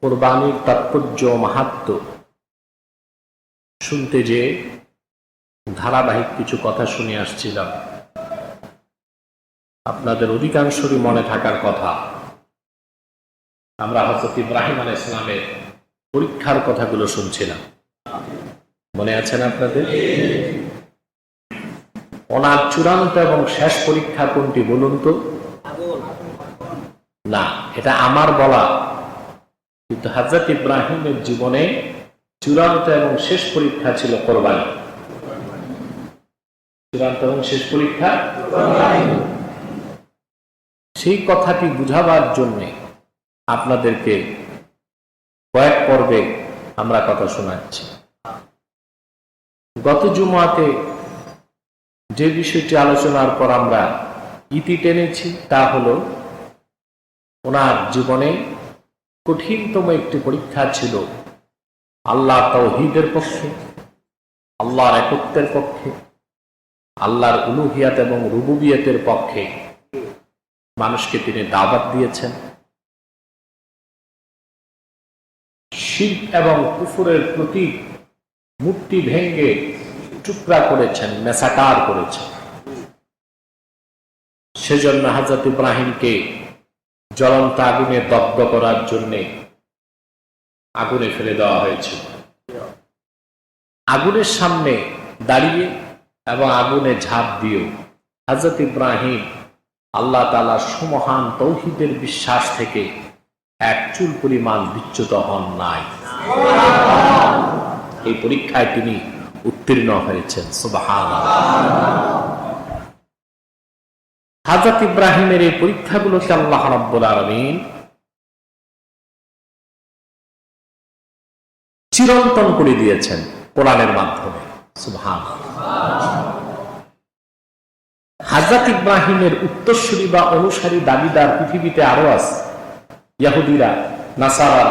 কোরবানির তাৎপর্য মাহাত্ম্য শুনতে যে ধারাবাহিক কিছু কথা শুনে আসছিলাম, আপনাদের অধিকাংশরই মনে থাকার কথা। আমরা হযরত ইব্রাহিম আলাইহিস সালামের পরীক্ষার কথাগুলো শুনছিলাম, মনে আছে না আপনাদের? ওনার চূড়ান্ত এবং শেষ পরীক্ষা কোনটি বলুন তো? না, এটা আমার বলা, কিন্তু হযরত ইব্রাহিমের জীবনে চূড়ান্ত এবং শেষ পরীক্ষা ছিল কোরবানি। চূড়ান্ত এবং শেষ পরীক্ষা সেই কথাটি বুঝাবার জন্য আপনাদেরকে কয়েক পর্বে আমরা কথা শোনাচ্ছি। গত জুমাতে যে বিষয়টি আলোচনার পর আমরা ইতি টেনেছি তা হলো ওনার জীবনে কঠিনতম একটি পরীক্ষা ছিল আল্লাহ তাওহীদের পক্ষে, আল্লাহর একত্বের পক্ষে, আল্লাহর উলুহিয়াত এবং রুবুবিয়তের পক্ষে মানুষকে তিনি দাওয়াত দিয়েছেন। শিরক এবং কুফরের প্রতি মূর্তি ভেঙ্গে টুকরা করেছেন, মেসাকার করেছেন। সেজন্য হযরত ইব্রাহিমকে জ্বলন্ত আগুনে দগ্ধ করার জন্য আগুনে ফেলে দেওয়া হয়েছিল। আগুনের সামনে দাঁড়িয়ে এবং আগুনে ঝাঁপ দিয়েও হযরত ইব্রাহিম আল্লাহ তাআলার সুমহান তাওহীদের বিশ্বাস থেকে এক চুল পরিমাণ বিচ্যুত হন নাই। এই পরীক্ষায় তিনি উত্তীর্ণ হয়েছেন। সুবহানাল্লাহ। হযরত ইব্রাহিমের এই পরীক্ষাগুলোকে আল্লাহ রাব্বুল আলামিন চিরন্তন করে দিয়েছেন কোরআনের মাধ্যমে। সুবহানাল্লাহ। হযরত ইব্রাহিমের উত্তরসূরি বা অনুসারী দাবিদার পৃথিবীতে আরো আছে, ইহুদিরা, নাসারা।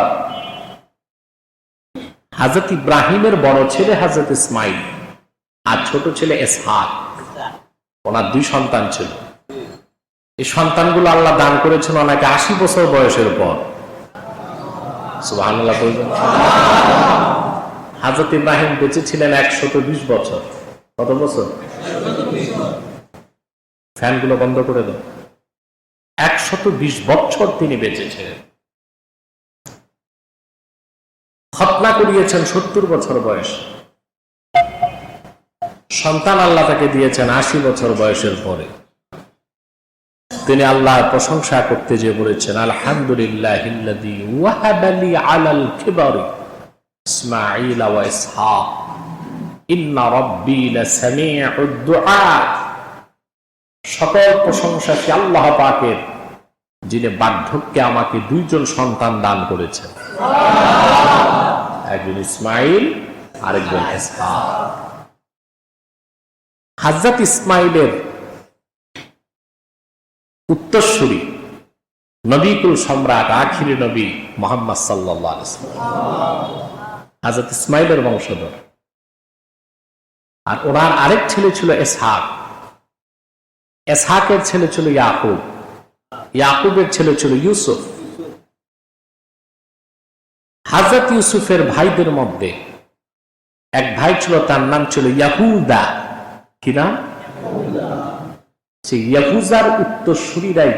হযরত ইব্রাহিমের বড় ছেলে হযরত ইসমাইল আর ছোট ছেলে ইসহাক, ওনার 2 সন্তান ছিল। এই সন্তানগুলো আল্লাহ দান করেছেন ওনাকে 80 বছর বয়সের পর। সুবহানাল্লাহ। হযরত ইব্রাহিম বেঁচে ছিলেন 120 বছর। কত বছর? ফ্যানগুলো বন্ধ করে দাও। 120 বছর তিনি বেঁচে ছিলেন। খতনা করিয়েছেন 70 বছর বয়স। সন্তান আল্লাহ তাকে দিয়েছেন 80 বছর বয়সের পরে। তিনি আল্লাহর প্রশংসা করতে যে বলেছেন, আলহামদুলিল্লাহিল্লাযী ওয়াহাবা লি আলাল কিবারি ইসমাঈল ওয়া ইসহাক ইন্না রাব্বী লাসামিউদ দুআ। সকল প্রশংসা কি আল্লাহ পাকের, যিনি বার্ধক্যে আমাকে 2 জন সন্তান দান করেছেন, একজন ইসমাঈল আরেকজন ইসহাক। হযরত ইসমাঈলের উত্তরসূরি নবীকুল সম্রাট আখিরি নবী মুহাম্মদ সাল্লাল্লাহু আলাইহি ওয়াসাল্লাম হযরত ইসমাঈলের বংশধর। আর ওনার আরেক ছেলে ছিল ইসহাক। ইসহাকের ছেলে ছিল ইয়াকুব, ইয়াকুবের ছেলে ছিল ইউসুফ। হযরত ইউসুফের ভাইদের মধ্যে এক ভাই ছিল, তার নাম ছিল ইয়াহুদা। কি নাম? সেই ইয়াহুদার উত্তরসূরিরাই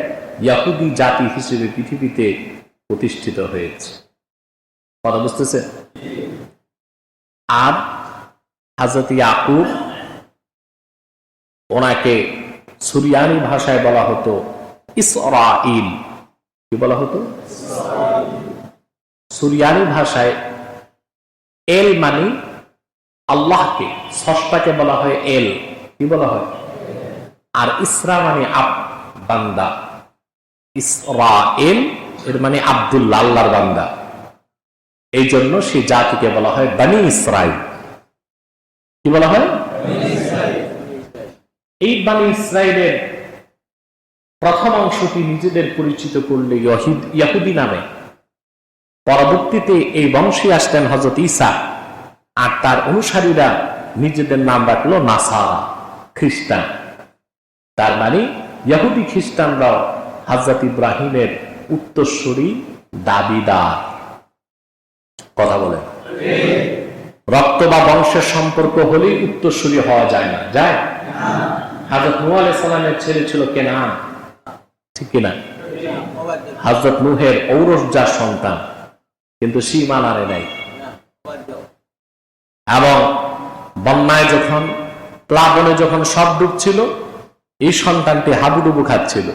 ইহুদি জাতি হিসেবে পৃথিবীতে প্রতিষ্ঠিত হয়েছে। কথা বুঝতেছে? আর হযরত ইয়াকুব, ওনাকে সুরিয়ানি ভাষায় বলা হতো ইসরাঈল। কি বলা হতো? সুরিয়ানি ভাষায় এল মানে আল্লাহকে, স্রষ্টাকে বলা হয় এল। কি বলা হয়? আর ইসরা মানে বান্দা। ইসরাঈল এর মানে আব্দুল্লাহ, আল্লাহর বান্দা। এই জন্য সেই জাতিকে বলা হয় বনি ইসরাঈল। কি বলা হয়? এই বনি ইসরাঈলের প্রথম অংশটি নিজেদের পরিচিত করলে ইহুদি নামে। পরবর্তীতে এই বংশে আসলেন হযরত ঈসা, আর তার অনুসারীরা নিজেদের নাম রাখলো নাসারা, খ্রিস্টান। তার মানে ইহুদি খ্রিস্টানরাও হযরত ইব্রাহিমের উত্তরসূরি, দাবিদার। কথা বলেন। রক্ত বা বংশের সম্পর্ক হলেই উত্তরসূরি হওয়া যায় না, যায়? হযরত নূহ আলাইহিস সালামের ছেলে ছিল কেনান, ঠিক কিনা? হযরত নূহের ঔরসজাত সন্তান, কিন্তু সে ঈমান আনে নাই। এবং বন্যায় যখন, প্লাবনে যখন সব ডুবছিল, এই সন্তানটি হাবুডুবু খাচ্ছিল।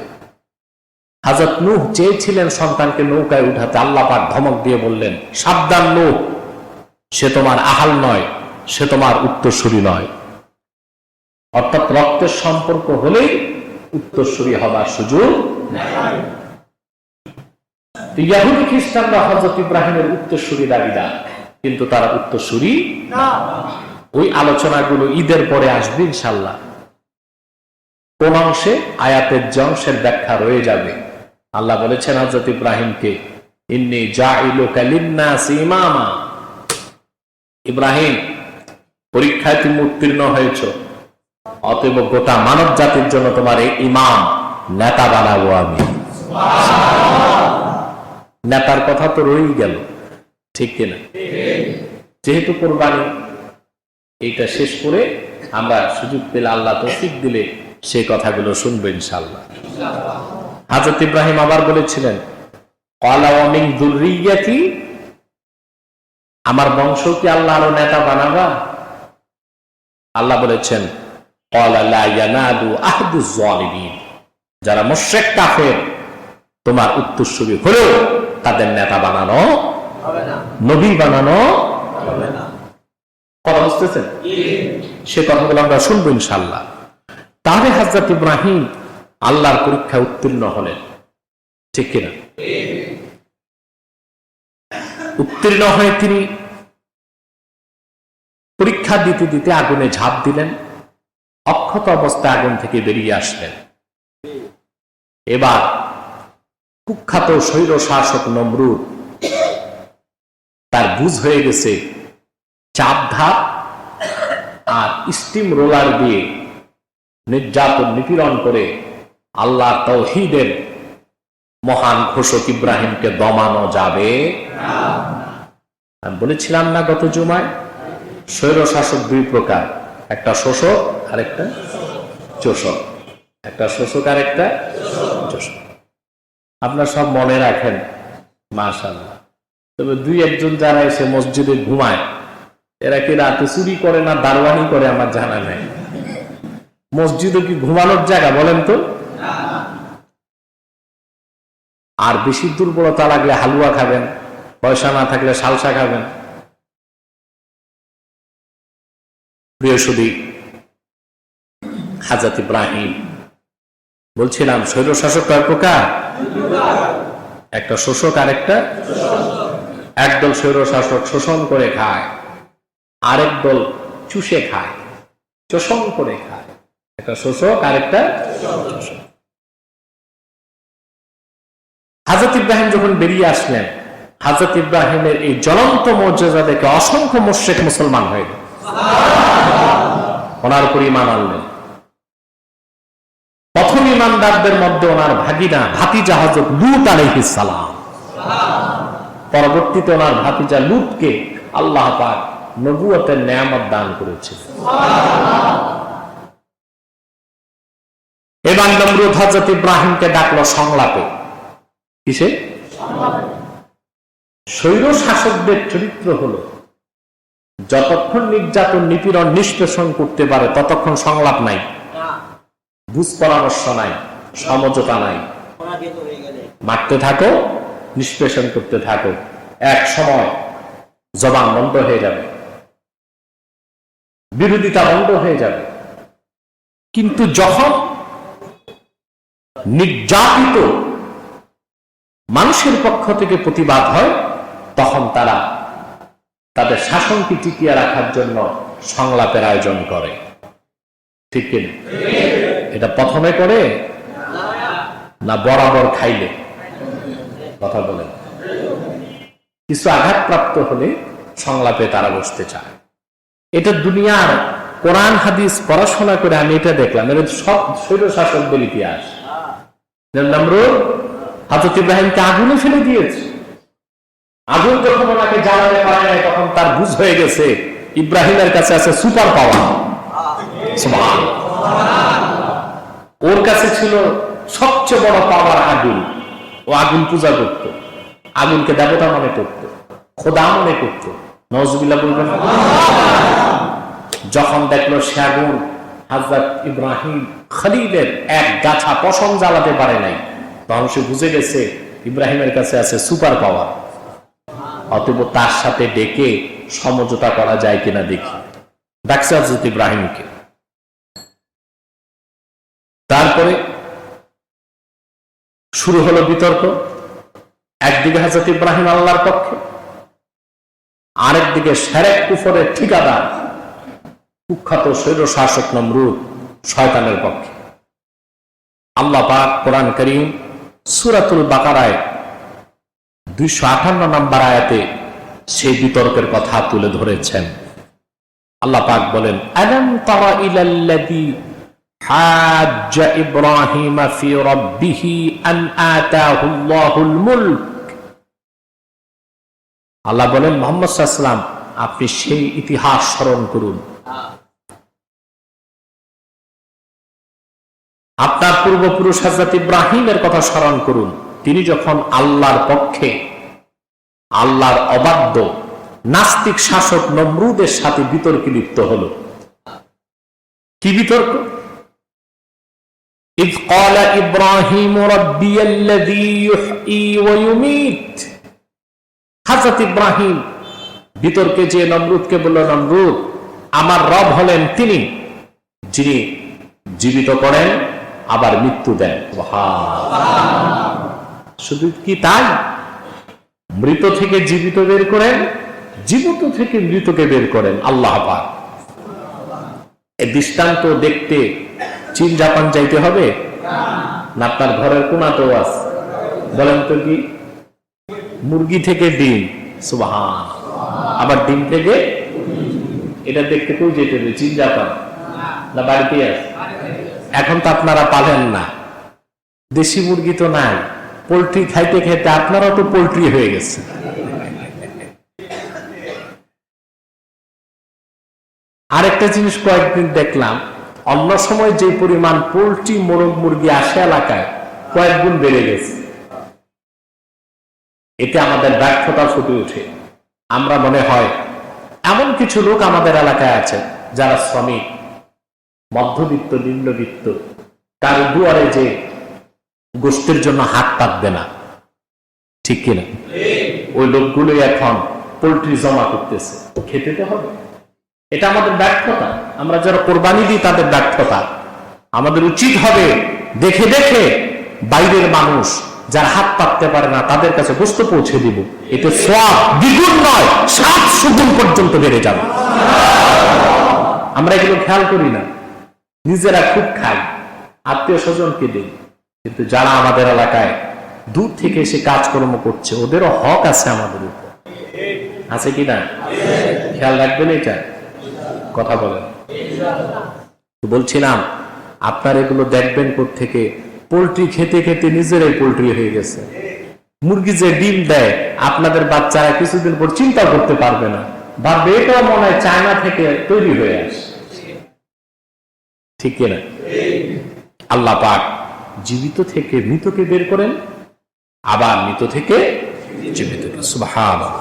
হযরত নূহ চেয়েছিলেন সন্তানকে নৌকায় উঠাতে, আল্লাহ পাক ধমক দিয়ে বললেন, সাবধান নূহ, সে তোমার আহাল নয়, সে তোমার উত্তরসূরি নয়। অর্থাৎ রক্তের সম্পর্ক হলেই উত্তরসূরি হবার সুযোগ নেই। ইহুদি খ্রিস্টানরা হযরত ইব্রাহিমের উত্তরসূরি দাবিদার, কিন্তু তারা উত্তরসূরি না। ওই আলোচনাগুলো ঈদের পরে আসবে ইনশাআল্লাহ। কোন অংশে? আয়াতের যে অংশের ব্যাখ্যা রয়ে যাবে। আল্লাহ বলেছেন হযরত ইব্রাহিমকে, ইন্নী জাইলুকা লিন-নাসি ইমামা। ইব্রাহিম, পরীক্ষায় তুমি উত্তীর্ণ হয়েছ, অতএব গোটা মানব জাতির জন্য তোমার এই ইমাম, নেতা বানাবো আমি। নেতার কথা তো রয়েই গেল, ঠিক কিনা? যেহেতু কোরবানি, এইটা শেষ করে আমরা সুযোগ পেলে, আল্লাহ তৌফিক দিলে, সেই কথাগুলো শুনবো ইনশাআল্লাহ। হযরত ইব্রাহিম আবার বলেছিলেন, ক্বালা ওয়া মিন যুররিয়্যাতি, আমার বংশকে আল্লাহ আরো নেতা বানাবা? আল্লাহ বলেছেন, ক্বালা লা ইয়ানালু আহদুজ যালিমিন, যারা মুশরিক কাফের, তোমার উত্তরসূরি হলেও তাদের নেতা বানানো হবে না, নবী বানানো হবে না। কথা বুঝতেছেন? সে কথাগুলো আমরা শুনবো ইনশাআল্লাহ। তাহলে হযরত ইব্রাহিম আল্লাহর পরীক্ষায় উত্তীর্ণ হলেন, ঠিক কিনা? উত্তীর্ণ হয়ে তিনি পরীক্ষা দিতে দিতে আগুনে ঝাঁপ দিলেন, অক্ষত অবস্থায় আগুন থেকে বেরিয়ে আসলেন। এবার কুখ্যাত স্বৈর শাসক নমরুদ, তার বুঝ হয়ে গেছে চাপ ধাপ আর স্টিম রোলার দিয়ে নির্যাতন নিপীড়ন করে আল্লাহর তাওহীদের মহান ঘোষক ইব্রাহিমকে দমানো যাবে না। আমি বলেছিলাম না গত জুমায়, স্বৈর শাসক দুই প্রকার, একটা শোষক আর একটা চোষক। একটা শোষক আর একটা চোষক। আপনার সব মনে রাখেন মাশাআল্লাহ। তবে দুই একজন যারা এসে মসজিদে ঘুমায়, এরা কি রাতে চুরি করে না দারোয়ানি করে আমার জানা নেই। মসজিদে কি ঘুমানোর জায়গা বলেন তো? আর বেশি দুর্বলতা লাগলে হালুয়া খাবেন, পয়সা না থাকলে সালসা খাবেন। প্রিয় সুধী, হযরত ইব্রাহিম, বলছিলাম স্বৈর শাসক কয় প্রকার? একটা শোষক আর একটা। একদল স্বৈর শাসক শোষণ করে খায়, আরেক দল চুষে খায়, শোষণ করে খায়। একটা শোষক আর একটা শোষক। হযরত ইব্রাহিম যখন বেরিয়ে আসলেন, হযরত ইব্রাহিমের এই জ্বলন্ত মর্যাদা দেখে অসংখ্য মুশরিক মুসলমান হয়ে গেল, ওনার উপর ঈমান আনলেন। প্রথম ঈমানদারদের মধ্যে ওনার ভাতিজা হযরত লূত আলাইহিস সালাম। পরবর্তীতে ওনার ভাতিজা লূতকে আল্লাহ পাক নবুয়তের নেয়ামত দান করেছিলেন। এবার নমরুদ হযরত ইব্রাহিমকে ডাকলো সংলাপে। কিসে? স্বৈর শাসকদের চরিত্র হলো যতক্ষণ নির্যাতন নিপীড়ন নিষ্পেষণ করতে পারে ততক্ষণ সংলাপ নাই, বুঝ পরামর্শ নাই, সমঝোতা নাই। মারতে থাকো, নিষ্পেষণ করতে থাকো, এক সময় জবান বন্ধ হয়ে যাবে, বিরোধিতা বন্ধ হয়ে যাবে। কিন্তু যখন নির্যাতিত মানুষের পক্ষ থেকে প্রতিবাদ হয়, তখন তারা তাদের শাসনকে টিকিয়ে রাখার জন্য সংলাপের আয়োজন করে, ঠিক কিনা? এটা প্রথমে করে না বরাবর খাইলে? কথা বলেন। কিছু আঘাতপ্রাপ্ত হলে সংলাপে তারা বসতে চায়। এটা দুনিয়ার কোরআন হাদিস পড়াশোনা করে আমি এটা দেখলাম। এর সব স্বৈর শাসকদের ইতিহাস। নমরুদ হযরত ইব্রাহিমকে আগুনে ফেলে দিয়েছে, আগুন যখন ওনাকে জ্বালাতে পারে নাই, তখন তার বুঝ হয়ে গেছে ইব্রাহিমের কাছে আছে সুপার পাওয়ার। ওর কাছে ছিল সবচেয়ে বড় পাওয়ার আগুন। ও আগুন পূজা করত, আগুনকে দেবতা মনে করত, খোদা মনে করত। নওয়াজুবিল্লাহ বলবেন। যখন দেখলো সে আগুন হযরত ইব্রাহিম খলিলের এক গাছা পশম জ্বালাতে পারে নাই, তখন সে বুঝে গেছে ইব্রাহিমের কাছে আছে সুপার পাওয়ার। অতএব তার সাথে ডেকে সমঝোতা করা যায় কিনা দেখি। ডাকছে হযরত ইব্রাহিমকে। তারপরে শুরু হলো বিতর্ক। একদিকে হযরত ইব্রাহিম আল্লাহর পক্ষে, আরেকদিকে শিরক কুফরের ঠিকাদার কুখ্যাত স্বৈর শাসক নমরুদ শয়তানের পক্ষে। আল্লাহ পাক কোরআন কারীম সূরাতুল বাকারায় 258 নম্বর আয়াতে সেই বিতর্কের কথা তুলে ধরেছেন। আল্লাহ পাক বলেন, আলাম তারা ইলাল্লাযী হাজ্জা ইব্রাহিম ফি রাব্বিহি আন আতাহুল্লাহুল মুলক। আল্লাহ বলেন, মুহাম্মদ সাল্লাল্লাহু আলাইহি ওয়াসাল্লাম, আপনি সেই ইতিহাস স্মরণ করুন, আপনার পূর্বপুরুষ হযরত ইব্রাহিমের কথা স্মরণ করুন। তিনি যখন আল্লাহর পক্ষে, আল্লাহর অবাধ্য নাস্তিক শাসক নমরুদের সাথে বিতর্কে লিপ্ত হল। কি বিতর্ক? ইয ক্বালা ইব্রাহিম রাব্বিয়াল্লাযী ইউহয়ী ওয়া ইউমীত। হযরত ইব্রাহিম বিতর্কে যে নমরুদকে বলল, নমরুদ, আমার রব হলেন তিনি যিনি জীবিত করেন আবার মৃত্যু দেন। শুধু কি তাই? মৃত থেকে জীবিত বের করেন, জীবিত থেকে মৃতকে বের করেন আল্লাহ পাক। এই দৃষ্টান্ত দেখতে চীন জাপান যাইতে হবে না? আপনার ঘরের কোনাতেও আছে। বলেন তো কি? মুরগি থেকে ডিম, সুবহান, আবার ডিম থেকে, এটা দেখতে কেউ যেতে হবে চীন জাপান না বাড়িতে আছে? এখন তো আপনারা পালেন না, দেশি মুরগি তো নাই, পোল্ট্রি খাইতে খাইতে আপনারাও তো পোল্ট্রি হয়ে গেছে। আরেকটা জিনিস কয়েকদিন দেখলাম, অন্য সময় যে পরিমাণ পোল্ট্রি মোরগ মুরগি আসে এলাকায়, কয়েক গুণ বেড়ে গেছে। এতে আমাদের ব্যর্থতা ফুটে ওঠে। আমরা মনে হয় এমন কিছু লোক আমাদের এলাকায় আছে যারা শ্রমিক, মধ্যবিত্ত, নিম্নবিত্ত, তার দুয়ারে যে গোষ্ঠীর জন্য হাত পাতবে না, ঠিক কিনা? ওই লোকগুলোই এখন পোল্ট্রি জমা করতেছে। খেতে তো হবে। এটা আমাদের ব্যর্থতা। আমরা যারা কোরবানি দিই তাদের ব্যর্থতা। আমাদের উচিত হবে দেখে দেখে বাইরের মানুষ যারা হাত পাততে পারে না তাদের কাছে গোশত পৌঁছে দিব। এতে সওয়াব দ্বিগুণ নয়, 700 গুণ পর্যন্ত বেড়ে যাবে। আমরা এগুলো খেয়াল করি না, নিজেরা খুব খাই, আত্মীয় স্বজনকে দিই, কিন্তু যারা আমাদের এলাকায় দূর থেকে এসে কাজকর্ম করছে ওদেরও হক আছে আমাদের উপর, আছে কিনা? খেয়াল রাখবেন এটা? কথা বলেন। বলছিলাম আপনার এগুলো দেখবেন কোত্থেকে? পোল্ট্রি খেতে খেতে নিজেরাই পোল্ট্রি হয়ে গেছে। মুরগি যে ডিম দেয়, আপনাদের বাচ্চারা কিছুদিন পর চিন্তা করতে পারবে না, ভাববে এটাও মনে হয় চায়না থেকে তৈরি হয়ে আসে, ঠিক কিনা? আল্লাহ পাক জীবিত থেকে মৃতকে বের করেন, আবার মৃত থেকে জীবিতকে। সুবহানাল্লাহ।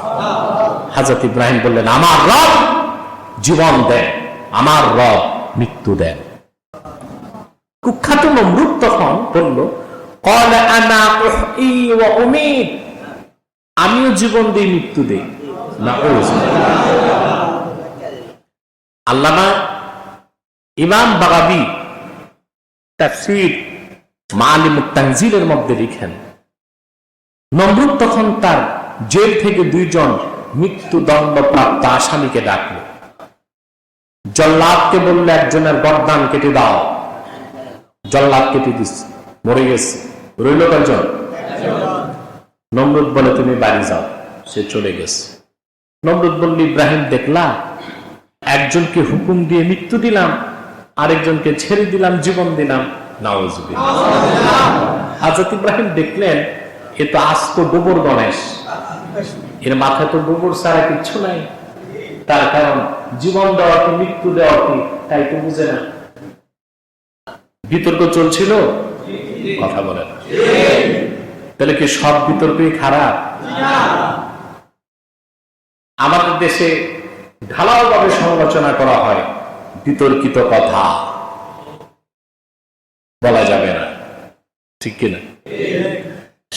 হযরত ইব্রাহিম বললেন, আমার রব জীবন দেন, আমার রব মৃত্যু দেন। কুখ্যাত নমরুদ তখন বলল, ক্বালা আনা উহয়ী ওয়া উমীত, আমিও জীবন দেই মৃত্যু দেই। আল্লামা ইমাম বাগাবী তাফসীর মাআলিমুত তানজিলের মধ্যে লিখেন, নমরুদ তখন তার জেল থেকে 2 জন মৃত্যুদণ্ডপ্রাপ্ত আসামিকে ডাকল। জল্লাদকে বললে, একজনের গর্দান কেটে দাও। জল্লাদ কেটে দিচ্ছে, মরে গেছে। রইল কয়জন? নমরুদ বলে, তুমি বাড়ি যাও। সে চলে গেছে। নমরুদ বলল, ইব্রাহিম দেখলা, একজনকে হুকুম দিয়ে মৃত্যু দিলাম, আরেকজনকে ছেড়ে দিলাম, জীবন দিলাম। নাউযুবিল্লাহ। হযরত ইব্রাহিম দেখলেন এ তো আস্ত গোবর গণেশ, এর মাথায় তো গোবর ছাড়া কিচ্ছু নাই। তার কারণ জীবন দেওয়া কি মৃত্যু দেওয়া কি তাই তো বুঝে না। বিতর্ক চলছিল, কথা বলে না। তাহলে কি সব বিতর্কই খারাপ? আমাদের দেশে ঢালাও ভাবে সমালোচনা করা হয়, বিতর্কিত কথা বলা যাবে না, ঠিক কিনা?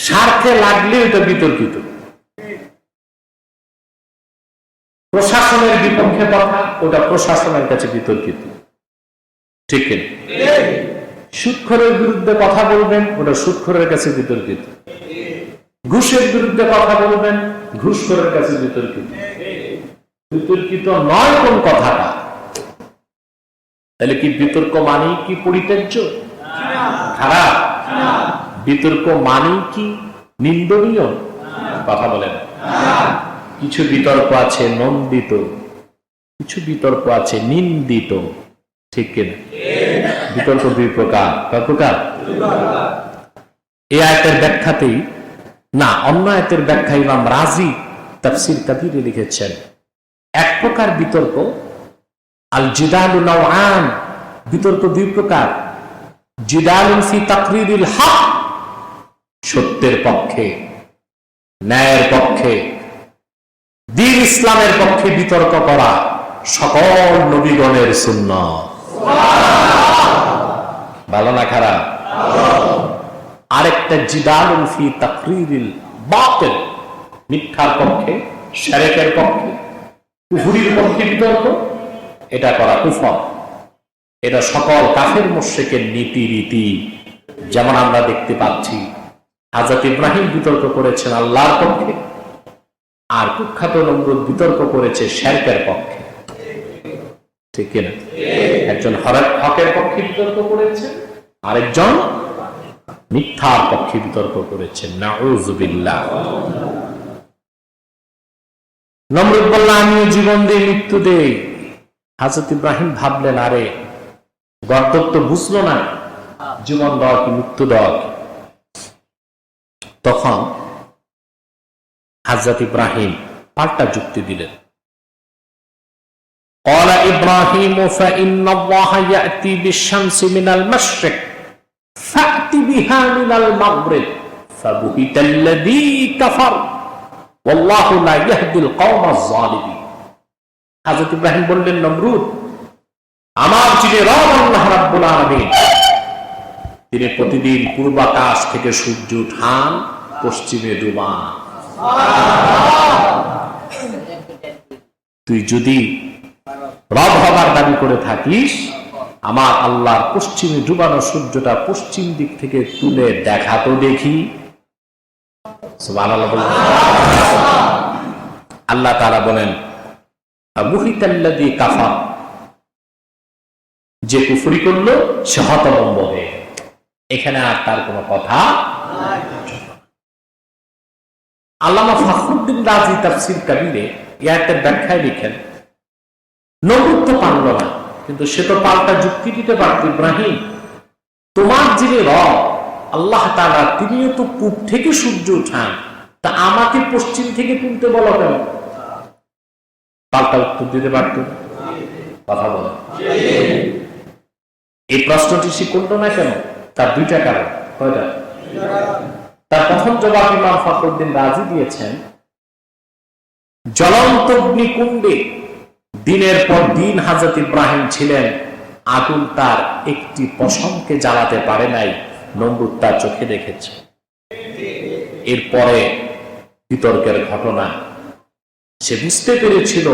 স্বার্থে লাগলে এটা বিতর্কিত। প্রশাসনের বিপক্ষে কথা, ওটা প্রশাসনের কাছে বিতর্কিত, ঠিক কিনা? সুদখোরের বিরুদ্ধে কথা বলবেন, ওটা সুদখোরের কাছে বিতর্কিত। ঘুষের বিরুদ্ধে কথা বলবেন, ঘুষখোরের কাছে বিতর্কিত। বিতর্কিত নয় কোন কথাটা। তাহলে কি বিতর্ক মানেই কি পরিত্যাজ্য, খারাপ? বিতর্ক মানেই কি নিন্দনীয়, কথা বলেন? কিছু বিতর্ক আছে নন্দিত, কিছু বিতর্ক আছে নিন্দিত, ঠিক কিনা? বিতর্ক দুই প্রকার। কয় প্রকার? এই আয়াতের ব্যাখ্যাতেই না, অন্য আয়াতের ব্যাখ্যা ইমাম রাজি তাফসীর কাবীরে লিখেছেন, এক প্রকার বিতর্ক আল জিদালু নাওআন, বিতর্ক দুই প্রকার। জিদালুন ফি তাকরিরিল হক, সত্যের পক্ষে, ন্যায়ের পক্ষে, দ্বীন ইসলামের পক্ষে বিতর্ক করা সকল নবীগণের সুন্নাত। ভালো না খারাপ? আরেকটা জিদালুন ফি তাকরিরিল বাতিল, মিথ্যার পক্ষে, শিরকের পক্ষে, কুফরির পক্ষে বিতর্ক, এটা করা কুফর। এটা সকল কাফের মুশরিকের নীতি রীতি। যেমন আমরা দেখতে পাচ্ছি হযরত ইব্রাহিম বিতর্ক করেছেন আল্লাহর পক্ষে, আর কুখ্যাত নমরুদ বিতর্ক করেছে শিরকের পক্ষে, ঠিক কিনা? একজন হকের পক্ষে বিতর্ক করেছে, আরেকজন মিথ্যার পক্ষে বিতর্ক করেছেন। নাউযুবিল্লাহ। নমরুদ বলল, আমিও জীবন দেই, মৃত্যু দেই। হযরত ইব্রাহিম ভাবলেন, আরে গর্দব তো বুঝলো না জীবন দেওয়া কি মৃত্যু দেওয়া কি। তখন হযরত ইব্রাহিম পাল্টা যুক্তি দিলেন। قال إبراهيم فإن الله يأتي بالشمس من المشرق فأت بها من المغرب فبهت الذي كفر والله لا يهدي القوم الظالمين। হযরত ইব্রাহিম বললেন, নমরুদ, আমার যিনি রব আল্লাহ রাব্বুল আলামিন, তিনি প্রতিদিন পূর্বাকাশ থেকে সূর্য উঠান, পশ্চিমে ডুবান। তুই যদি রব হবার দাবি করে থাকিস, আমার আল্লাহর পশ্চিমে ডুবানো সূর্যটা পশ্চিম দিক থেকে তুলে দেখা তো দেখি। সুবহানাল্লাহ বলেন। আল্লাহ তাআলা বলেন, বুহিতাল্লাযী কাফার, যে কুফরি করলো সে হতভম্ব হয়ে। এখানে আর তার কোনো কথা নাই। আল্লামা ফখরুদ্দিন রাজি তাফসীর কাবীরে এই আয়াতের ব্যাখ্যায় লিখেন, নমরুদ তো পারল না, কিন্তু সে তো পাল্টা যুক্তি দিতে পারত, ইব্রাহিম, তোমার যিনি রব আল্লাহ তাআলা, তিনিও তো পূব থেকে সূর্য উঠান, তা আমাকে পশ্চিম থেকে তুলতে বলো কেন? পাল্টা উত্তর দিতে পারত, কথা বলো। এই প্রশ্নটি সে করল না কেন? তার দুইটা কারণ। কয়টা? তার প্রথম জবাব ইমাম ফখরুদ্দিন রাজি দিয়েছেন, জ্বলন্ত অগ্নিকুণ্ডে দিনের পর দিন হযরত ইব্রাহিম ছিলেন, আগুন তার একটি পশমকে জ্বালাতে পারে নাই, নমরুদ তার চোখে দেখেছে। এরপরে বিতর্কের ঘটনা, সে বুঝতে পেরেছিল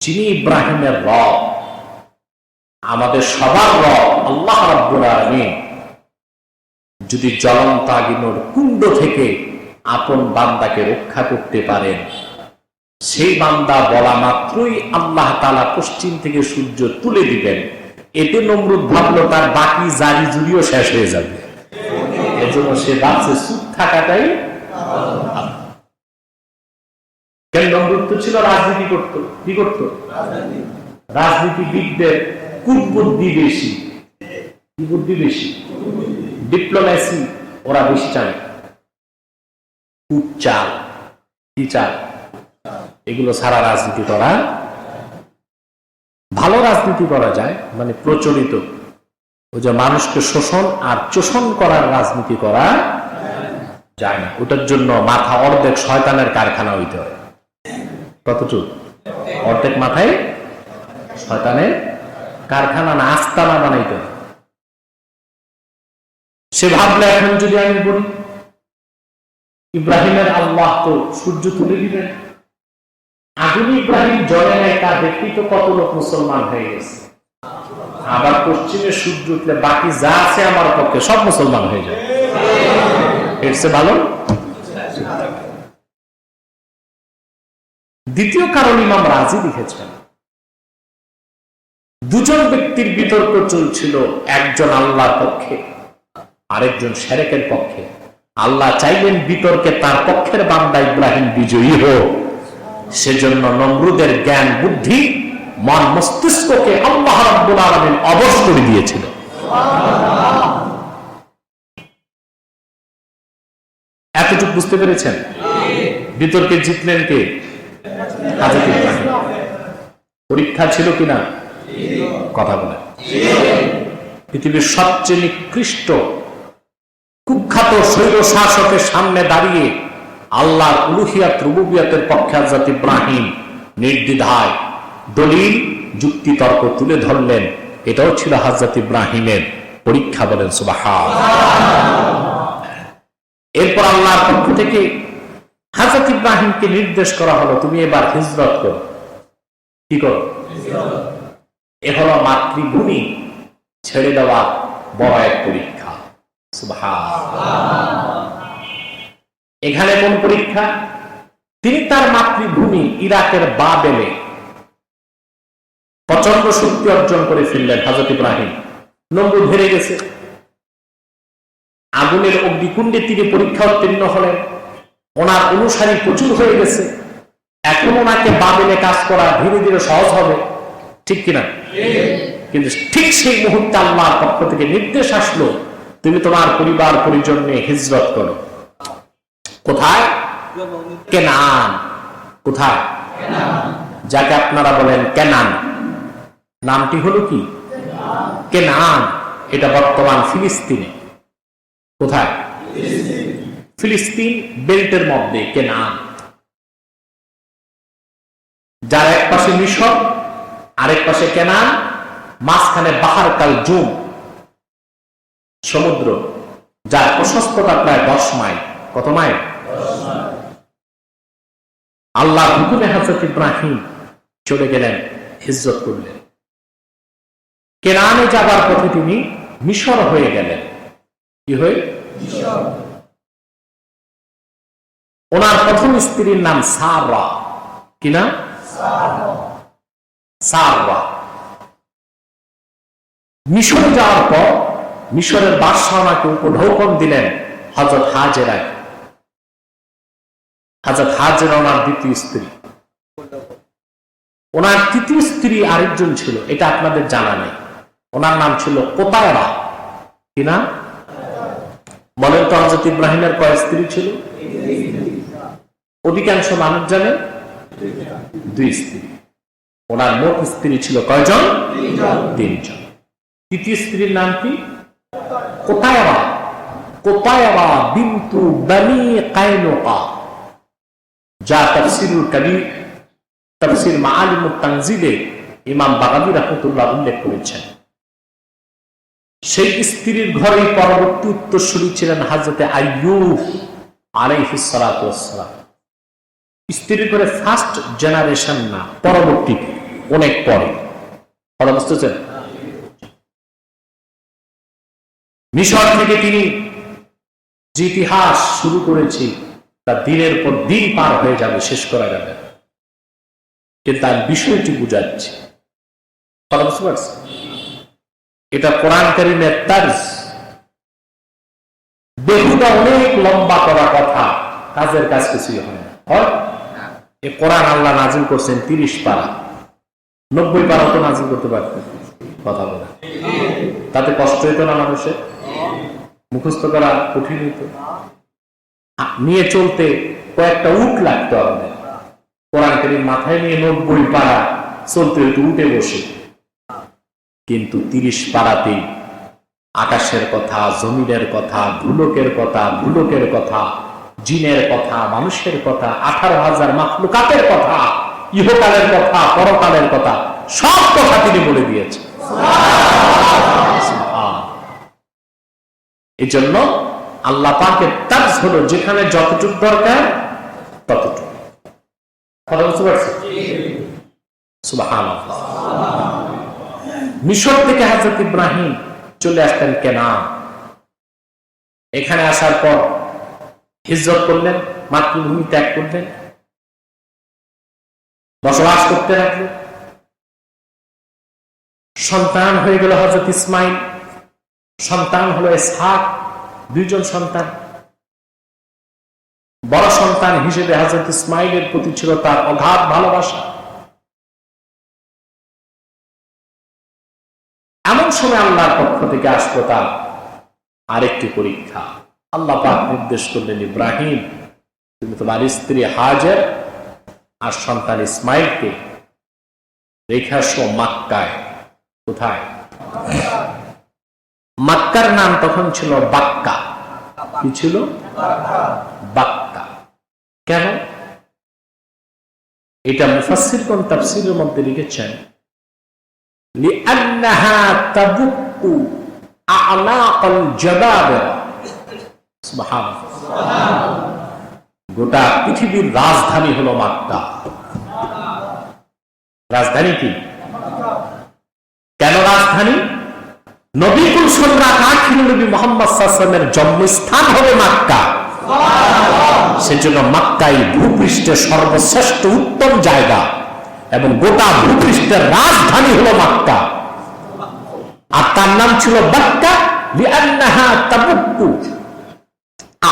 যিনি ইব্রাহিমের রব, আমাদের সবার রব আল্লাহ রাব্বুল আলামিন, যদি জ্বলন্ত আগুনের কুণ্ড থেকে আপন বান্দাকে রক্ষা করতে পারেন, সেই বান্দা বলা মাত্রই আল্লাহ তাআলা পশ্চিম থেকে সূর্য তুলে দিবেন। এতে নমরুদ ভাবলো তার বাকি জারি জুড়িও শেষ হয়ে যাবে, এজন্য সে ভাবছে চুপ থাকাটাই। কেন? নমরুদ তো ছিল রাজনীতি করতো, কি করতো? রাজনীতিবিদদের কূটবুদ্ধি বেশি। কি বুদ্ধি বেশি? ডিপ্লোম্যাসি ওরা বেশি জানে, কূটচাল। কি চায়? এগুলো ছাড়া রাজনীতি করা, ভালো রাজনীতি করা যায়, মানে প্রচলিত ওই যে মানুষকে শোষণ আর চোষণ করার রাজনীতি করা যায় না। ওটার জন্য মাথা অর্ধেক শয়তানের কারখানা হইতে হয়। কতটুকু? অর্ধেক মাথায় শয়তানের কারখানা না, আস্তানা বানাইতে হয়। সে ভাবলে এখন যদি আমি বলি ইব্রাহিমের আল্লাহ তো সূর্য তুলে দিবেন, আগুন ইব্রাহিম জলে নেয়, তা দেখতেই তো কত লোক মুসলমান হয়ে গেছে। আবার পশ্চিমে সূর্য উঠলে বাকি যা আছে আমার পক্ষে সব মুসলমান হয়ে যায়। এর চেয়ে ভালো দ্বিতীয় কারণ ইমাম রাজি লিখেছেন, দুজন ব্যক্তির বিতর্ক চলছিল, একজন আল্লাহর পক্ষে আরেকজন শিরকের পক্ষে। আল্লাহ চাইলেন বিতর্কে তার পক্ষের বান্দা ইব্রাহিম বিজয়ী হোক, সেজন্য নমরুদের জ্ঞান বুদ্ধি মন মস্তিষ্ককে আল্লাহ রাব্বুল আলামিন অবশ করে দিয়েছিল। এতটুকু বুঝতে পেরেছেন? বিতর্কে জিতলেন কে? হযরত ইব্রাহিম। পরীক্ষা ছিল কিনা? কথা বলে। পৃথিবীর সবচেয়ে নিকৃষ্ট কুখ্যাত স্বৈর শাসকের সামনে দাঁড়িয়ে আল্লাহর উলুহিয়াত রুবুবিয়াতের পক্ষে হযরত ইব্রাহিম নির্দ্বিধায় দলিল যুক্তি তর্ক তুলে ধরলেন। এটাও ছিল হযরত ইব্রাহিমের পরীক্ষা। বলেন সুবহানাল্লাহ। এরপর আল্লাহর পক্ষ থেকে হযরত ইব্রাহিমকে নির্দেশ করা হলো, তুমি এবার হিজরত করো। কি করো? এ হলো মাতৃভূমি ছেড়ে দেওয়া বড় এক পরীক্ষা। সুবহানাল্লাহ। এখানে কোন পরীক্ষা? তিনি তার মাতৃভূমি ইরাকের বাবেলে প্রচন্ড শক্তি অর্জন করে ফেললেন। হযরত ইব্রাহিম নমরুদ হেরে গেছে, আগুনের অগ্নিকুণ্ডে তিনি পরীক্ষা উত্তীর্ণ হলেন, ওনার অনুসারী প্রচুর হয়ে গেছে। এখন ওনাকে বাবেলে কাজ করা ধীরে ধীরে সহজ হবে, ঠিক কিনা? কিন্তু ঠিক সেই মুহূর্তে আল্লাহর পক্ষ থেকে নির্দেশ আসলো, তুমি তোমার পরিবার পরিজন নিয়ে হিজরত করো। কোথায়? কেনান। কোথায়? যাকে আপনারা বলেন কেনান, নামটি হলো কি? কেনান। এটা বর্তমান ফিলিস্তিনে। কোথায়? ফিলিস্তিন বেল্টের মধ্যে কেনান, যার এক পাশে মিশর, আরেক পাশে কেনান, মাঝখানে বাহার কাল জুম সমুদ্র, যার প্রশস্ততা প্রায় 10 মাইল। কত মাইল? আল্লাহ হুকুমে হযরত ইব্রাহিম চলে গেলেন, হিজরত করলেন। কেনানে যাবার পথে তিনি মিশর হয়ে গেলেন। কি হয়ে? ওনার প্রথম স্ত্রীর নাম সারা। কি নাম? সারা। মিশরে যাওয়ার পর মিশরের বাদশাহ ওনাকে উপঢৌকন দিলেন হযরত হাজেরা। হযরত হাজেরা ওনার দ্বিতীয় স্ত্রী। ওনার তৃতীয় স্ত্রী আরেকজন ছিল, এটা আপনাদের জানা নেই। ওনার নাম ছিল কোতায়বা। কি নাম? বলেন তো হযরত ইব্রাহিমের কয় স্ত্রী ছিল? অধিকাংশ মানুষ জানে 2 স্ত্রী। ওনার মোট স্ত্রী ছিল কয়জন? 3 জন। তৃতীয় স্ত্রীর নাম কি? কোতায়বা। কোতায়বা বিনতু বনি কায়নুকা, যা তাফসীরুল কবির, তাফসীর মাআলিমুত তানজিলে ইমাম বাগাবী রাহমাতুল্লাহ উল্লেখ করেছেন। সেই স্ত্রীর ঘরেই পরবর্তী উত্তরসূরি ছিলেন হযরত আইয়ুব আলাইহিস সালাতু ওয়াস সালাম। স্ত্রীর ঘরে ফার্স্ট জেনারেশন না, পরবর্তী, অনেক পরে। বুঝতেছেন? মিশর থেকে তিনি যে ইতিহাস শুরু করেছি তা দিনের পর দিন পার হয়ে যাবে, শেষ করা যাবে। কিন্তু তার বিষয়টি বুঝাচ্ছি। বুঝতে পারছি? এটা কোরআন কারীমের তার্জ। বেহুদা অনেক লম্বা করা কথা, কাজের কাজ কিছুই হয় না। এই কোরআন আল্লাহ নাজিল করছেন 30 পারা, 90 পারা তো নাজিল করতে পারতেন। কথা বলে তাতে কষ্ট হইত না মানুষের? মুখস্থ করা কঠিন হইত? নিয়ে চলতে কয়েকটা উট লাগতো আমাদের। কোরআন কারীম মাথায় নিয়ে 90 পারা চলতে হতো উঠে বসে। কিন্তু 30 পারাতেই আকাশের কথা, জমিনের কথা, ভুলকের কথা, ভুলকের কথা, জিনের কথা, মানুষের কথা, 18,000 মাখলুকাতের কথা, ইহকালের কথা, পরকালের কথা, সব কথা তিনি বলে দিয়েছেন। এই জন্য আল্লাহ পাকের তাজ হলো যেখানে যতটুকু দরকার ততটুকু। কথা বুঝতে পারছেন? সুবহানাল্লাহ। মিশর থেকে হযরত ইব্রাহিম চলে আসতেন কেনান। এখানে আসার পর হিজরত করলেন, মাতৃভূমি ত্যাগ করলেন, বসবাস করতে লাগলেন। সন্তান হয়ে গেল হযরত ইসমাইল, সন্তান হলো ইসহাক, 2 জন সন্তান। বড় সন্তান হিসেবে হযরত ইসমাইলের প্রতি ছিল তার অগাধ ভালোবাসা। এমন সময় আল্লাহর পক্ষ থেকে আসলো তার আরেকটি পরীক্ষা। আল্লাহ পাক নির্দেশ করলেন, ইব্রাহিম তুমি তোমার স্ত্রী হাজের আর সন্তান ইসমাইলকে রেখে আসো মক্কায়। কোথায়? মক্কার নাম তখন ছিল বাক্কা। কি ছিল? বাক্কা। কেন? এটা মুফাসসিরগণ তাফসীরের মধ্যে লিখেছেন, লিআন্নাহা তাবুক্কু আ'নাকাল জাবাবিরা। সুবহানাল্লাহ। গোটা পৃথিবীর রাজধানী হলো মক্কা। রাজধানী কি? কেন রাজধানী? নবী কুল সম্রাট আখিরুল নবী মুহাম্মদ সাল্লাল্লাহু আলাইহি ওয়াসাল্লামের জন্মস্থান হবে মক্কা। সেজন্য মক্কাই ভূপৃষ্ঠের সর্বশ্রেষ্ঠ উত্তম জায়গা এবং গোটা ভূপৃষ্ঠের রাজধানী হলো মক্কা। আর তার নাম ছিল বাক্কা লিআন্নাহা তাবুক্কু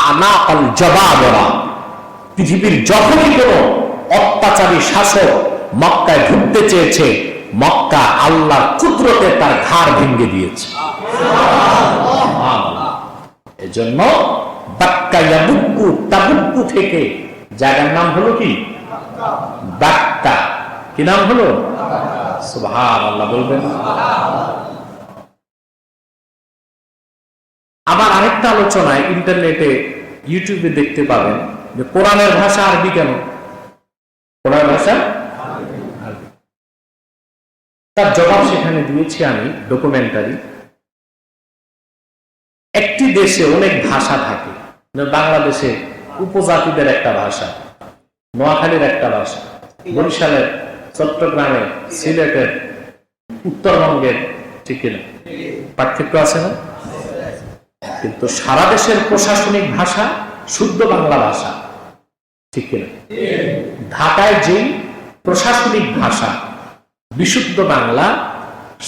আ'নাকাল জাবাবিরা। পৃথিবীর যখনই কোনো অত্যাচারী শাসক মক্কায় ঢুকতে চেয়েছে, মক্কা আল্লাহর কুদরতে তার ঘাড় ভেঙে দিয়েছে। এজন্য বাক্কা ইয়াবুক্কু, তাবুক্কু থেকে জায়গার নাম হলো কি? বাক্কা। কি নাম হলো? সুবহানাল্লাহ বলবেন। আবার আরেকটা আলোচনায় ইন্টারনেটে ইউটিউবে দেখতে পাবেন যে কোরআনের ভাষা আরবি কেন? কোরআন ভাষা আরবি। তার জবাব সেখানে দিয়েছি আমি, ডকুমেন্টারি। একটি দেশে অনেক ভাষা থাকে। বাংলাদেশে উপজাতিদের একটা ভাষা, নোয়াখালীর একটা ভাষা, বরিশালের, চট্টগ্রামের, সিলেটের, উত্তরবঙ্গের, ঠিক কিনা? পার্থক্য আছে না? কিন্তু সারা দেশের প্রশাসনিক ভাষা শুদ্ধ বাংলা ভাষা, ঠিক কিনা? ঢাকায় যেই প্রশাসনিক ভাষা বিশুদ্ধ বাংলা,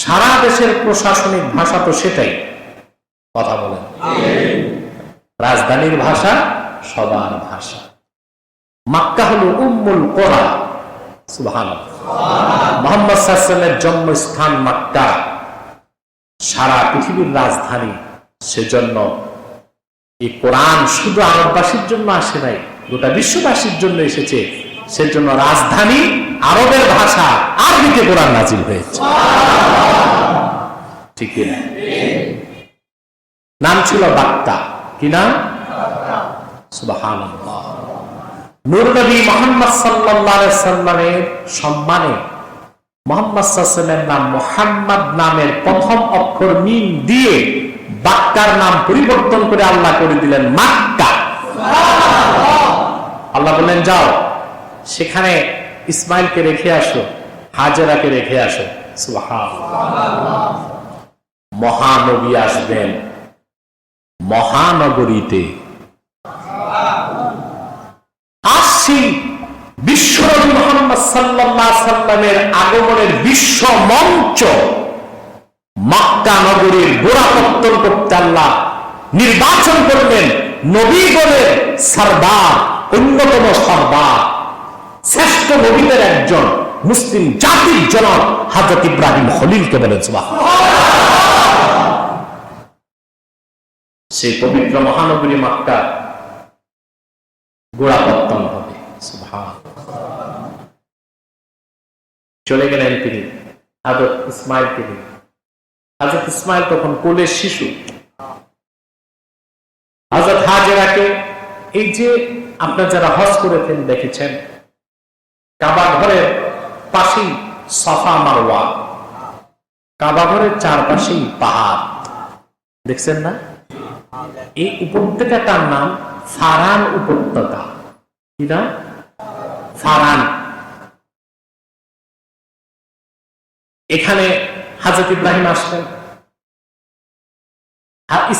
সারা দেশের প্রশাসনিক ভাষা তো সেটাই। কথা বলেন। রাজধানীর ভাষা সবার ভাষা। মক্কা হলো উম্মুল কোরা। সুবহানাল্লাহ। মুহাম্মদ সাল্লাল্লাহু আলাইহি ওয়াসাল্লামের জন্মস্থান মক্কা, সারা পৃথিবীর রাজধানী। সেজন্য এই কোরআন শুধু আরববাসীর জন্য আসে নাই, গোটা বিশ্ববাসীর জন্য এসেছে। সেজন্য রাজধানী আরবের ভাষা আরবিতে কোরআন নাজিল হয়েছে। ঠিক কিনা? নাম ছিল বাক্কা। কি নাম? সুবহানাল্লাহ। নূর নবী মুহাম্মদ সাল্লাল্লাহু আলাইহি ওয়াসাল্লামের সম্মানে মুহাম্মদ সাল্লাল্লাহু আলাইহি ওয়াসাল্লামের নাম মুহাম্মদ নামের প্রথম অক্ষর মিম দিয়ে বাক্কার নাম পরিবর্তন করে আল্লাহ করে দিলেন মক্কা। আল্লাহ বললেন, যাও সেখানে ইসমাইলকে রেখে আসো, হাজেরাকে রেখে আসো। সুবহানাল্লাহ। মহানবী আসবেন মহানগরীতে। আসছি বিশ্বনবী মুহাম্মদ সাল্লাল্লাহু আলাইহি ওয়াসাল্লামের আগমনের বিশ্ব মঞ্চ মক্কা নগরীর গোড়াপত্তন করতে আল্লাহ নির্বাচন করলেন নবীগণের সরদার, অন্যতম সরদার, শ্রেষ্ঠ নবীদের একজন, মুসলিম জাতির জনক হযরত ইব্রাহিম খলিলকে বলেন সুবহানাল্লাহ। সেই পবিত্র মহানগরী মক্কা গোড়াপত্তন চলে গেলেন তিনি হযরত ইসমাইলকে নিয়ে। হযরত ইসমাইল তখন কোলের শিশু। হযরত হাজেরাকে, এই যে আপনারা যারা হজ করেছেন দেখেছেন, কাবা ঘরের পাশেই সাফা মারওয়া, কাবা ঘরের চারপাশেই পাহাড়, দেখছেন না? এই উপত্যকাটার নাম ফারান উপত্যকা। কি নাম? ফারান। এখানে হযরত ইব্রাহিম আসলেন,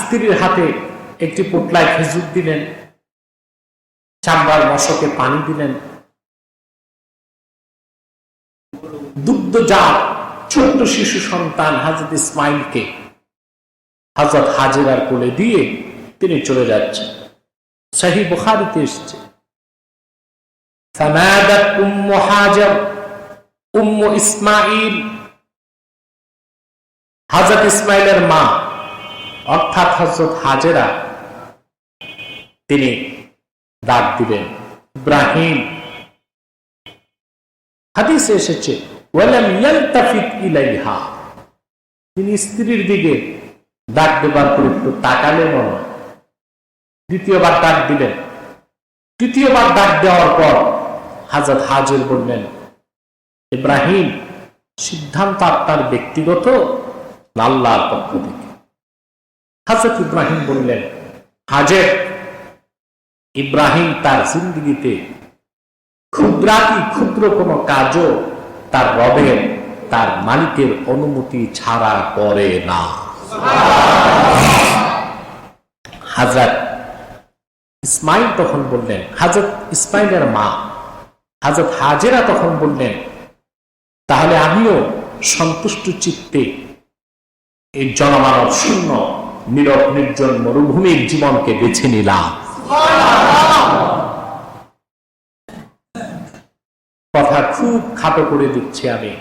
স্ত্রীর হাতে একটি পোটলায় খেজুর দিলেন, চামড়ার মশকে পানি দিলেন, দুগ্ধজাত ছোট্ট শিশু সন্তান হযরত ইসমাইলকে হযরত হাজেরার কোলে দিয়ে তিনি চলে যাচ্ছেন। সহিহ বুখারীতে এসেছে, ফানাদাত উম্মু হাজার উম্মু ইসমাইল, হযরত ইসমাইলের মা অর্থাৎ হযরত হাজেরা তিনি ডাক দিলেন, ইব্রাহিম। হাদিসে এসেছে ওয়ালাম ইয়ালতাফিত ইলাইহা, তিনি স্ত্রীর দিকে ডাক দেবার পর একটু তাকালেন না। দ্বিতীয়বার ডাক দিলেন। তৃতীয়বার ডাক দেওয়ার পর হযরত হাজের বললেন, ইব্রাহিম, সিদ্ধান্ত আপনার ব্যক্তিগত না আল্লাহর পক্ষ থেকে? হযরত ইব্রাহিম বললেন, হাজের, ইব্রাহিম তার জিন্দেগিতে ক্ষুদ্রাতি ক্ষুদ্র কোনো কাজও তার রবের, তার মালিকের অনুমতি ছাড়া করে না। হযরত ইসমাইল তখন বললেন, হযরত ইসমাইলের মা হযরত হাজেরা তখন বললেন, তাহলে আমিও সন্তুষ্ট চিত্তে এই জনমানব শূন্য নীরব নির্জন মরুভূমির জীবনকে বেছে নিলাম। কথা খুব খাটো করে দিচ্ছি আমি।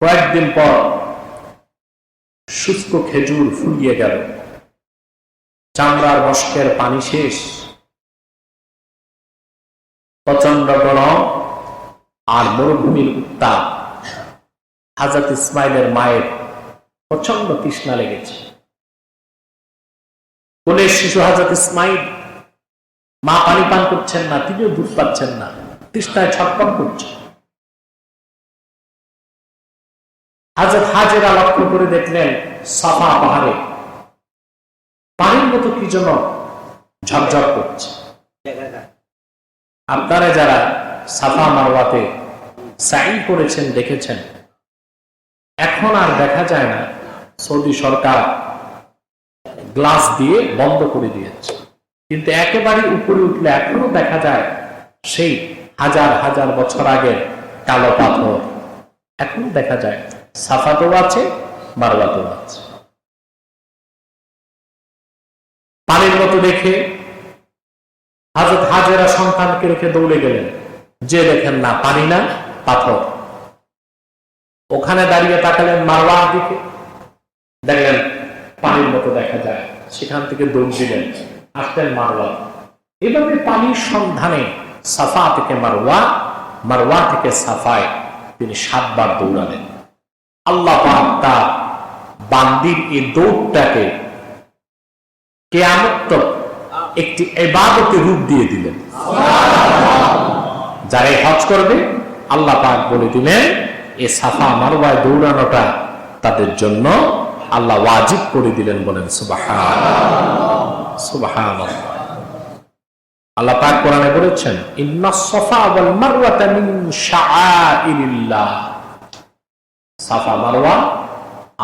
কয়েকদিন পর শুষ্ক খেজুর ফুরিয়ে গেল, চামড়ার মশকের পানি শেষ, প্রচন্ড গরম আর মরুভূমির উত্তাপ। হযরত ইসমাইলের মায়ের প্রচন্ড তৃষ্ণা লেগেছে। কোলের শিশু হযরত ইসমাইল, মা পানি পান করছেন না, তিনিও দুধ পাচ্ছেন না, তৃষ্ণায় ছটফট করছে। হযরত হাজেরা লক্ষ্য করে দেখলেন সাফা পাহাড়ে পানির মতো কি যেন ঝকঝক করছে। আপনারা যারা সাফা মারওয়াতে সাই করেছেন দেখেছেন, এখন আর দেখা যায় না। সৌদি সরকার গ্লাস দিয়ে বন্ধ করে দিয়েছে, কিন্তু একেবারে উপরে উঠলে এখনো দেখা যায় সেই হাজার হাজার বছর আগের কালো পাথর এখনো দেখা যায়। সাফাতেও আছে, মারওয়াতেও আছে। পানির মতো দেখে হযরত হাজেরা সন্তানকে রেখে দৌড়ে গেলেন, যে দেখেন না পানি না পাথর। ওখানে দাঁড়িয়ে তাকালেন মারওয়ার দিকে, দেখলেন পানির মতো দেখা যায়, সেখান থেকে দৌড় দিলেন, আসলেন মারওয়া। এভাবে পানির সন্ধানে সাফা থেকে মারওয়া, মারওয়া থেকে সাফায় তিনি 7 বার দৌড়ালেন। আল্লাহ পাক তার বান্দির এই দৌড়টাকে কিয়ামত একটি ইবাদতের রূপ দিয়ে দিলেন। যারা হজ করবে আল্লাহ পাক বলে দিলেন, এই সাফা মারওয়ায় দৌড়ানোটা তাদের জন্য আল্লাহ ওয়াজিব করে দিলেন। বলেন সুবহানাল্লাহ, সুবহানাল্লাহ। আল্লাহ পাক কোরআনে বলেছেন, ইন্নাস সাফা ওয়াল মারওয়াতা মিন শাআইরিল্লাহ। সাফা মারওয়া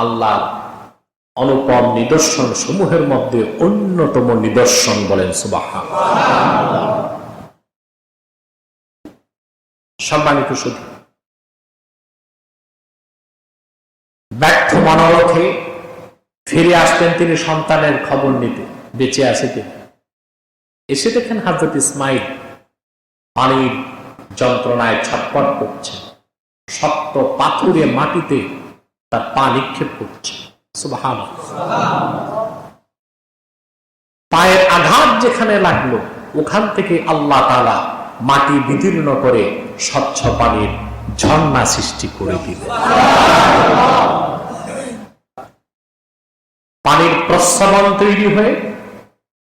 আল্লাহর অনুপম নিদর্শন সমূহের মধ্যে অন্যতম নিদর্শন। বলেন সুবহানাল্লাহ। সম্মানিত শুধু ব্যর্থ মনোরথে ফিরে আসতেন তিনি সন্তানের খবর নিতে, বেঁচে আছে তিনি। এসে দেখেন হযরত ইসমাইল পানির যন্ত্রণায় ছটফট করছে, শক্ত পাথুরে মাটিতে তার পা নিক্ষেপ করছে। সুবহানাল্লাহ। পায়ের আঘাত যেখানে লাগলো ওখান থেকে আল্লাহ তাআলা মাটি বিদীর্ণ করে স্বচ্ছ পানির ঝর্ণা সৃষ্টি করে দিলেন। পানির প্রস্রবণ তৈরি হয়ে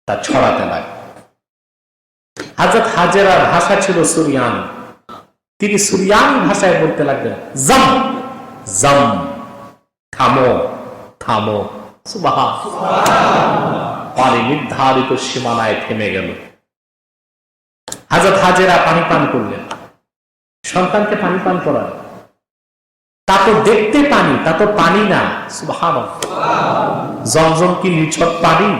তা ছড়াতে লাগে। হযরত হাজেরার ভাষা ছিল সুরিয়ানি, তিনি সুরিয়ানি ভাষায় বলতে লাগলেন, জম জম, থামো থামো। পানি নির্ধারিত সীমানায় থেমে গেল। হযরত হাজেরা পানি পান করলেন, সন্তানকে পানি পান করান। তা তো দেখতে পানি, তা তো পানি না। সুবহানাল্লাহ। জমজম কি নিছক পানি?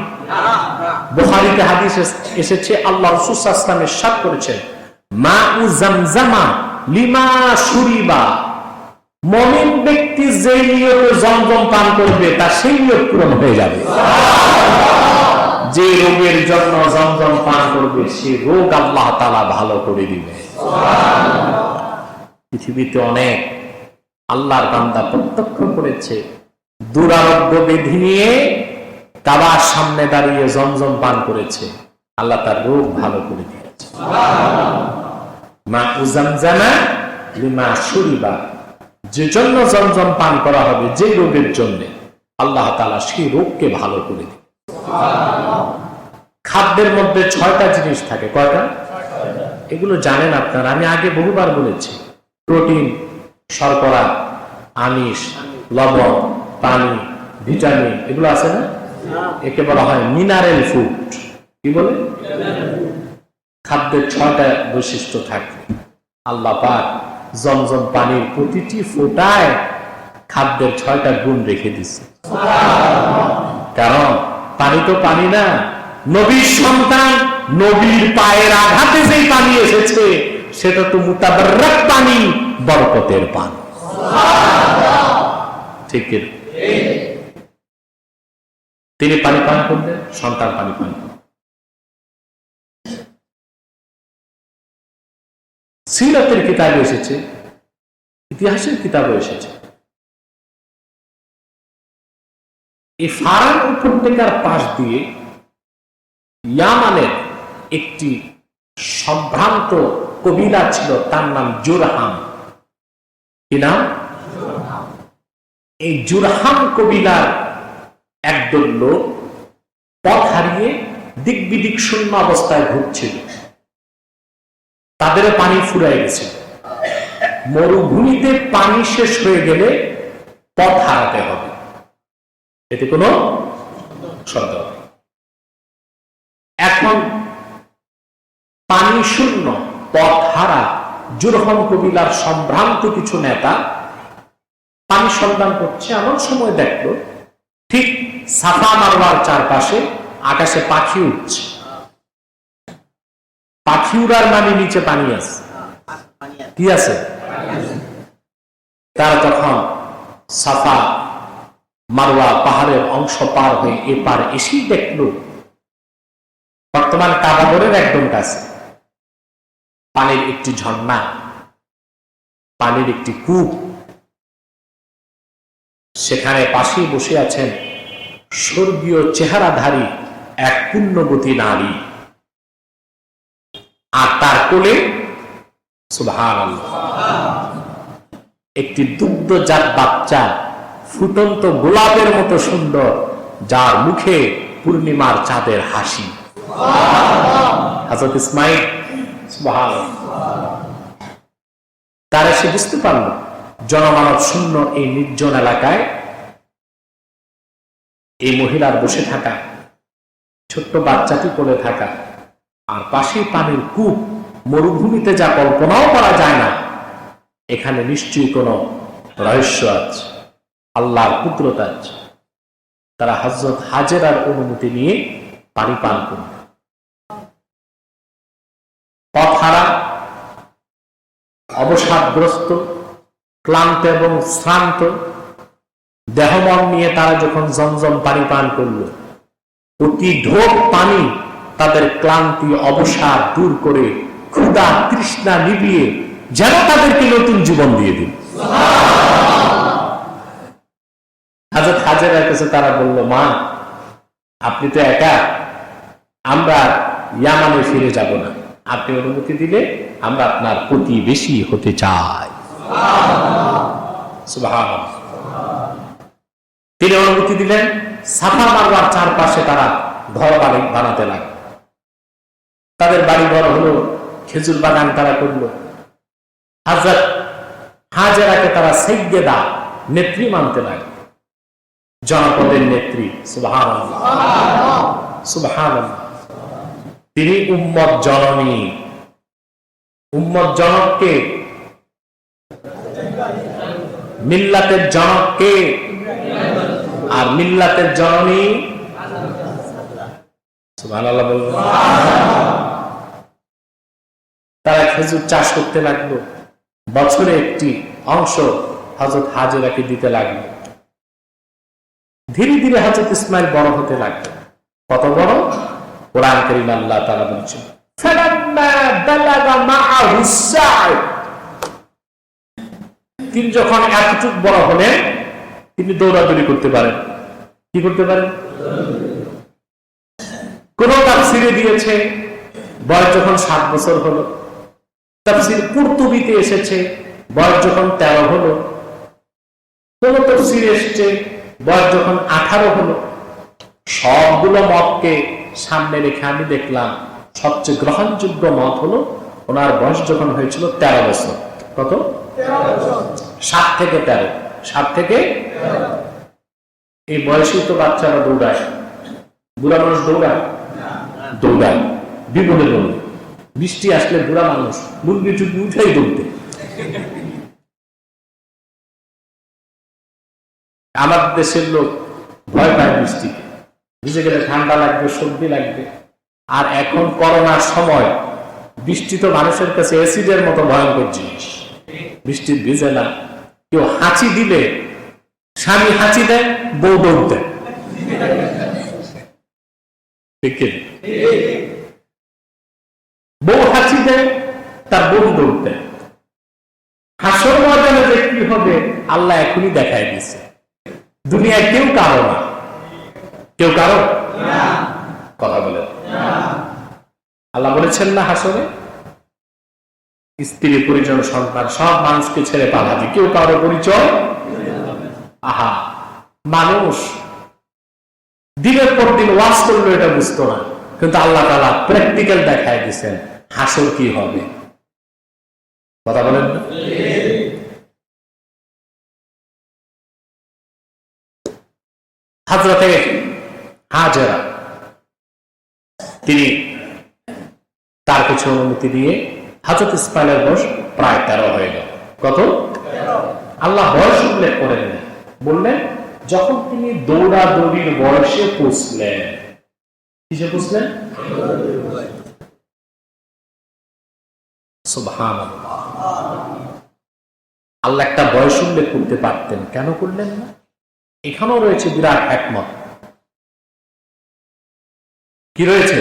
বুখারীতে হাদিস এসেছে, আল্লাহ রাসূল সাল্লাল্লাহু আলাইহি ওয়াসাল্লাম ইরশাদ করেছেন, মাউ জামজামা লিমা শুরিবা। মুমিন ব্যক্তি যে নিয়তে জমজম পান করবে তার সেই নিয়ত পূরণ হয়ে যাবে। যে রোগের জন্য জমজম পান করবে সেই রোগ আল্লাহ তাআলা ভালো করে দিবে। পৃথিবীতে অনেক আল্লাহর বান্দা প্রত্যক্ষ করেছে, দুরারোগ্য ব্যাধি নিয়ে কাবার সামনে দাঁড়িয়ে জমজম পান করেছে, আল্লাহ তার রোগ ভালো করে দিয়েছে। মা উজামজানা লিমা শুরিবা, যে জন্য জমজম পান করা হবে, যে রোগের জন্য, আল্লাহ তাআলা সেই রোগকে ভালো করে দিবে। খাদ্যের মধ্যে 6টা জিনিস থাকে। কয়টা? এগুলো জানেন আপনারা, আমি আগে বহুবার বলেছি। প্রোটিন, শর্করা, আমিষ, লবণ, পানি, ভিটামিন, এগুলো আছে না? একে বলা হয় মিনারেল ফুড। কি বলে? খাদ্যের 6টা বৈশিষ্ট্য থাকে। আল্লাহ পাক জমজম পানির প্রতিটি ফোঁটায় খাদ্যের 6টা গুণ রেখে দিচ্ছে। কারণ পানি তো পানি না, নবীর সন্তান নবীর পায়ের আঘাতে যেই পানি এসেছে সেটা তো মুতাবাররাক পানি, বরকতের পানি। ঠিক কি? তিনি পানি পান করলেন, সন্তান পানি পান করলেন। সিরাতের কিতাবে এসেছে, ইতিহাসের কিতাবে এসেছে, এই ফারান উপত্যকার পাশ দিয়ে ইয়ামানের একটি সম্ভ্রান্ত কবিলা ছিল, তার নাম জুরহাম। কি নাম? এই জুরহাম কবিলার একদল লোক পথ হারিয়ে দিক বিদিক শূন্য অবস্থায় ঘুরছিল। তাদের পানি ফুরায় গেছে। মরুভূমিতে পানি শেষ হয়ে গেলে পথ হারাতে হবে, এতে কোনো সন্দেহ নেই। এখন পানি শূন্য, পথ হারা জুরহাম কবিলার সম্ভ্রান্ত কিছু নেতা পানি সন্ধান করছে। এমন সময় দেখলো ঠিক সাফা মারওয়ার চারপাশে আকাশে পাখি উঠছে। পাখি উড়ার মানে নিচে পানি আছে। কি আছে? তারা তখন সাফা মারওয়া পাহাড়ের অংশ পার হয়ে এপার এসেই দেখলো বর্তমান কাবাগরের একদম কাছে পানির একটি ঝর্ণা, পানির একটি কূপ। সেখানে পাশেই বসে আছেন স্বর্গীয় চেহারাধারী এক পুণ্যবতী নারী, আর তার কোলে সুবহানাল্লাহ একটি দুগ্ধজাত বাচ্চা, ফুটন্ত গোলাপের মতো সুন্দর, যার মুখে পূর্ণিমার চাঁদের হাসি। হযরত ইসমাঈল। সুবহানাল্লাহ। তারা সে বুঝতে পারল জনমানব শূন্য এই নির্জন এলাকায় এই মহিলার বসে থাকা, ছোট্ট বাচ্চাটি কোলে থাকা, আর পাশে পানির কূপ, মরুভূমিতে যা কল্পনাও করা যায় না। এখানে নিশ্চয়ই কোনো রহস্য আছে, আল্লাহর কুদরত আছে। তারা হযরত হাজেরার অনুমতি নিয়ে পানি পান করল। পথহারা, অবসাদগ্রস্ত, ক্লান্ত এবং শ্রান্ত দেহমন নিয়ে তারা যখন জমজম পানি পান করল, প্রতি ঢোক পানি তাদের ক্লান্তি অবসাদ দূর করে, ক্ষুধা তৃষ্ণা নিভিয়ে যেন তাদেরকে নতুন জীবন দিয়ে দিল। হযরত হাজেরার কাছে তারা বলল, মা আপনি তো একা, আমরা ইয়ামানে ফিরে যাব না, আপনি অনুমতি দিলে আমরা আপনার প্রতিবেশী হতে চাই। সুবহানাল্লাহ। তিনি অনুমতি দিলেন, সাফা মারওয়ার চারপাশে তারা ঘর বাড়ি বানাতে লাগলো। তাদের বাড়ি ঘর হলো, খেজুর বাগান তারা করলো। হযরত হাজেরাকে তারা সাইয়্যেদা, নেত্রী মানতে লাগলো, জনপদের নেত্রী। সুবহানাল্লাহ, সুবহানাল্লাহ। তিনি উম্মত জননী। উম্মত জনককে, মিল্লাতের জনককে, আর মিল্লাতের জননী সুবহানাল্লাহ বলবেন। তারা খেজুর চাষ করতে লাগলো, বছরে একটি অংশ হযরত হাজেরাকে দিতে লাগলো। ধীরে ধীরে হযরত ইসমাইল বড় হতে লাগলো। কত বড়? কোরআন কারীমে আল্লাহ তাআলা বলছেন, ফালাম্মা বালাগা মাআহু সা'ই। তিনি যখন এতটুক বড় হলেন, তিনি দৌড়াদৌড়ি করতে পারেন। কি করতে পারেন? কোন তাফসীরে দিয়েছে বয়স যখন 7 বছর হলো, তাফসীর কুরতুবীতে এসেছে বয়স যখন 13 হলো, কোন তাফসীরে এসেছে বয়স যখন 18 হলো। সবগুলো মতকে সামনে রেখে আমি দেখলাম সবচেয়ে গ্রহণযোগ্য মত হলো ওনার বয়স যখন হয়েছিল 13 বছর। কত? 7 থেকে 13। 7 থেকে এই বয়সেই তো বাচ্চারা দৌড়ায়। বুড়া মানুষ দৌড়ায়? দৌড়ায় বিপদে দৌড়ে। বৃষ্টি আসলে বুড়া মানুষ মুরগি টুকরি উঠাই দৌড়তে। আমাদের দেশের লোক ভয় পায় বৃষ্টিকে, ভিজে গেলে ঠান্ডা লাগবে, সর্দি লাগবে। আর এখন করোনার সময় বৃষ্টি তো মানুষের কাছে অ্যাসিডের মতো ভয়ঙ্কর জিনিস। বৃষ্টি ভিজে না, কেউ হাঁচি দিলে, স্বামী হাঁচি দেয়, বউ দৌড় দেয়। বউ হাঁচি দেয়, তার বউ দৌড় দেয়। হাসর ময়দানে যে কি হবে আল্লাহ এখনই দেখায় দিচ্ছে। দুনিয়ায় কেউ কারো না। কেউ কারো কথা বলে আল্লাহ বলেছেন না, হাসরে স্ত্রী, পরিজন, সন্তান সব মানুষকে ছেড়ে পালাবি, কেউ কারো পরিচয়। আহা, মানুষ দিনের পর দিন ওয়াজ করলো, এটা বুঝতো না, কিন্তু আল্লাহ তাআলা প্র্যাকটিক্যাল দেখায় দিচ্ছেন হাসর কি হবে। কথা বলেন না? হযরতে হাজেরা তিনি তার কিছু অনুমতি দিয়ে হযরত ইসমাইলের বয়স প্রায় 13 হয়ে গেল। কত? আল্লাহ বয়স উল্লেখ করেন, বললেন যখন তিনি দৌড়াদৌড়ির বয়সে পৌঁছলেন। কিসে পৌঁছলেন? সুবহানাল্লাহ। আল্লাহ একটা বয়স উল্লেখ করতে পারতেন, কেন করলেন না? এখানেও রয়েছে বিরাট একমত। কি রয়েছে?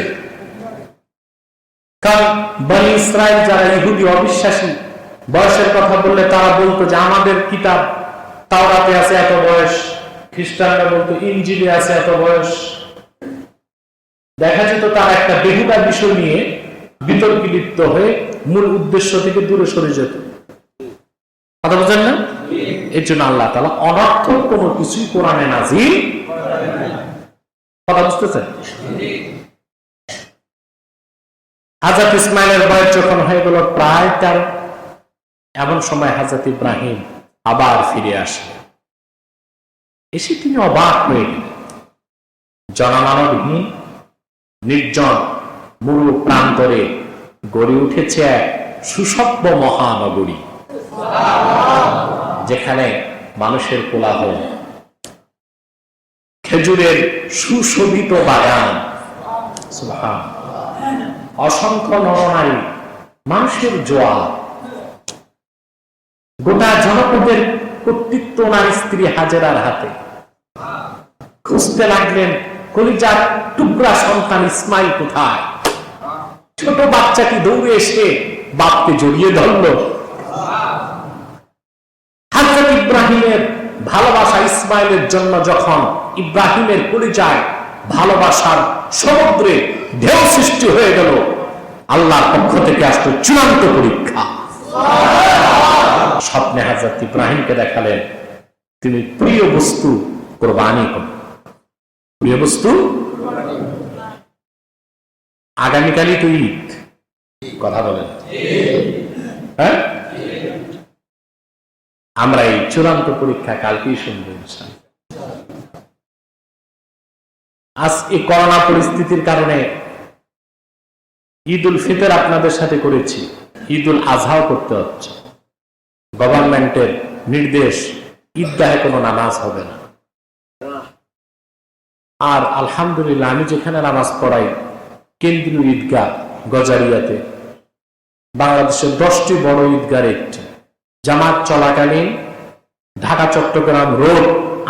কারণ বনী ইসরাইল যারা ইহুদি অবিশ্বাসী, বয়সের কথা বললে তারা বলতো যে আমাদের কিতাব তাওরাতে আছে এত বয়স, খ্রিস্টানরা বলতো ইনজিলে আছে এত বয়স। দেখা যেত তারা একটা বেহুদা বিষয় নিয়ে বিতর্কে লিপ্ত হয়ে মূল উদ্দেশ্য থেকে দূরে সরে যেত। কথা বুঝেন না? এর জন্য আল্লাহ তাআলা অনর্থক কোনো কিছুই কোরআনে নাযিল। কথা বুঝতেছেন? হযরত ইসমাইলের বয়স যখন হয়ে গেল প্রায় 13, এমন সময় হযরত ইব্রাহিম আবার ফিরে আসে। এসে তিনি অবাক হয়ে গেলেন। জনমানবহীন নির্জন মরু প্রান্তরে গড়ে উঠেছে এক সুসভ্য মহানগরী, যেখানে মানুষের কোলাহল, খেজুরের সুশোভিত বাগান, অসংখ্য নরনারী, মানুষের জোয়ার। গোটা জনপদের কর্তৃত্ব নারী স্ত্রী হাজেরার হাতে। খুঁজতে লাগলেন কলিজার টুকরা সন্তান ইসমাইল কোথায়। ছোট বাচ্চাটি দৌড়ে এসে বাপকে জড়িয়ে ধরল। হযরত ইব্রাহিমের ভালোবাসা ইসমাইলের জন্য যখন ইব্রাহিমের কলিজায় ভালোবাসার সমুদ্রে ঢেউ সৃষ্টি হয়ে গেল, আল্লাহর পক্ষ থেকে আসলো চূড়ান্ত পরীক্ষা। স্বপ্নে হযরত ইব্রাহিমকে দেখালেন তিনি প্রিয় বস্তু কুরবানি করেন। প্রিয় বস্তু আগামীকালই তো ঈদ, কথা বলেন, হ্যাঁ? আমরা এই চূড়ান্ত পরীক্ষা কালকেই শুনবো ইনশাআল্লাহ। আজ এই করোনা পরিস্থিতির কারণে ঈদ উল ফিতর আপনাদের সাথে করেছি, ঈদ উল আজহাও করতে হচ্ছে। গভর্নমেন্টের নির্দেশ, ঈদগাহে কোনো নামাজ হবে না। আর আলহামদুলিল্লাহ আমি যেখানে নামাজ পড়াই কেন্দ্রীয় ঈদগাহ গজারিয়াতে, বাংলাদেশের 10টি বড় ঈদগাহের একটি। জামাত চলাকালীন ঢাকা চট্টগ্রাম রোড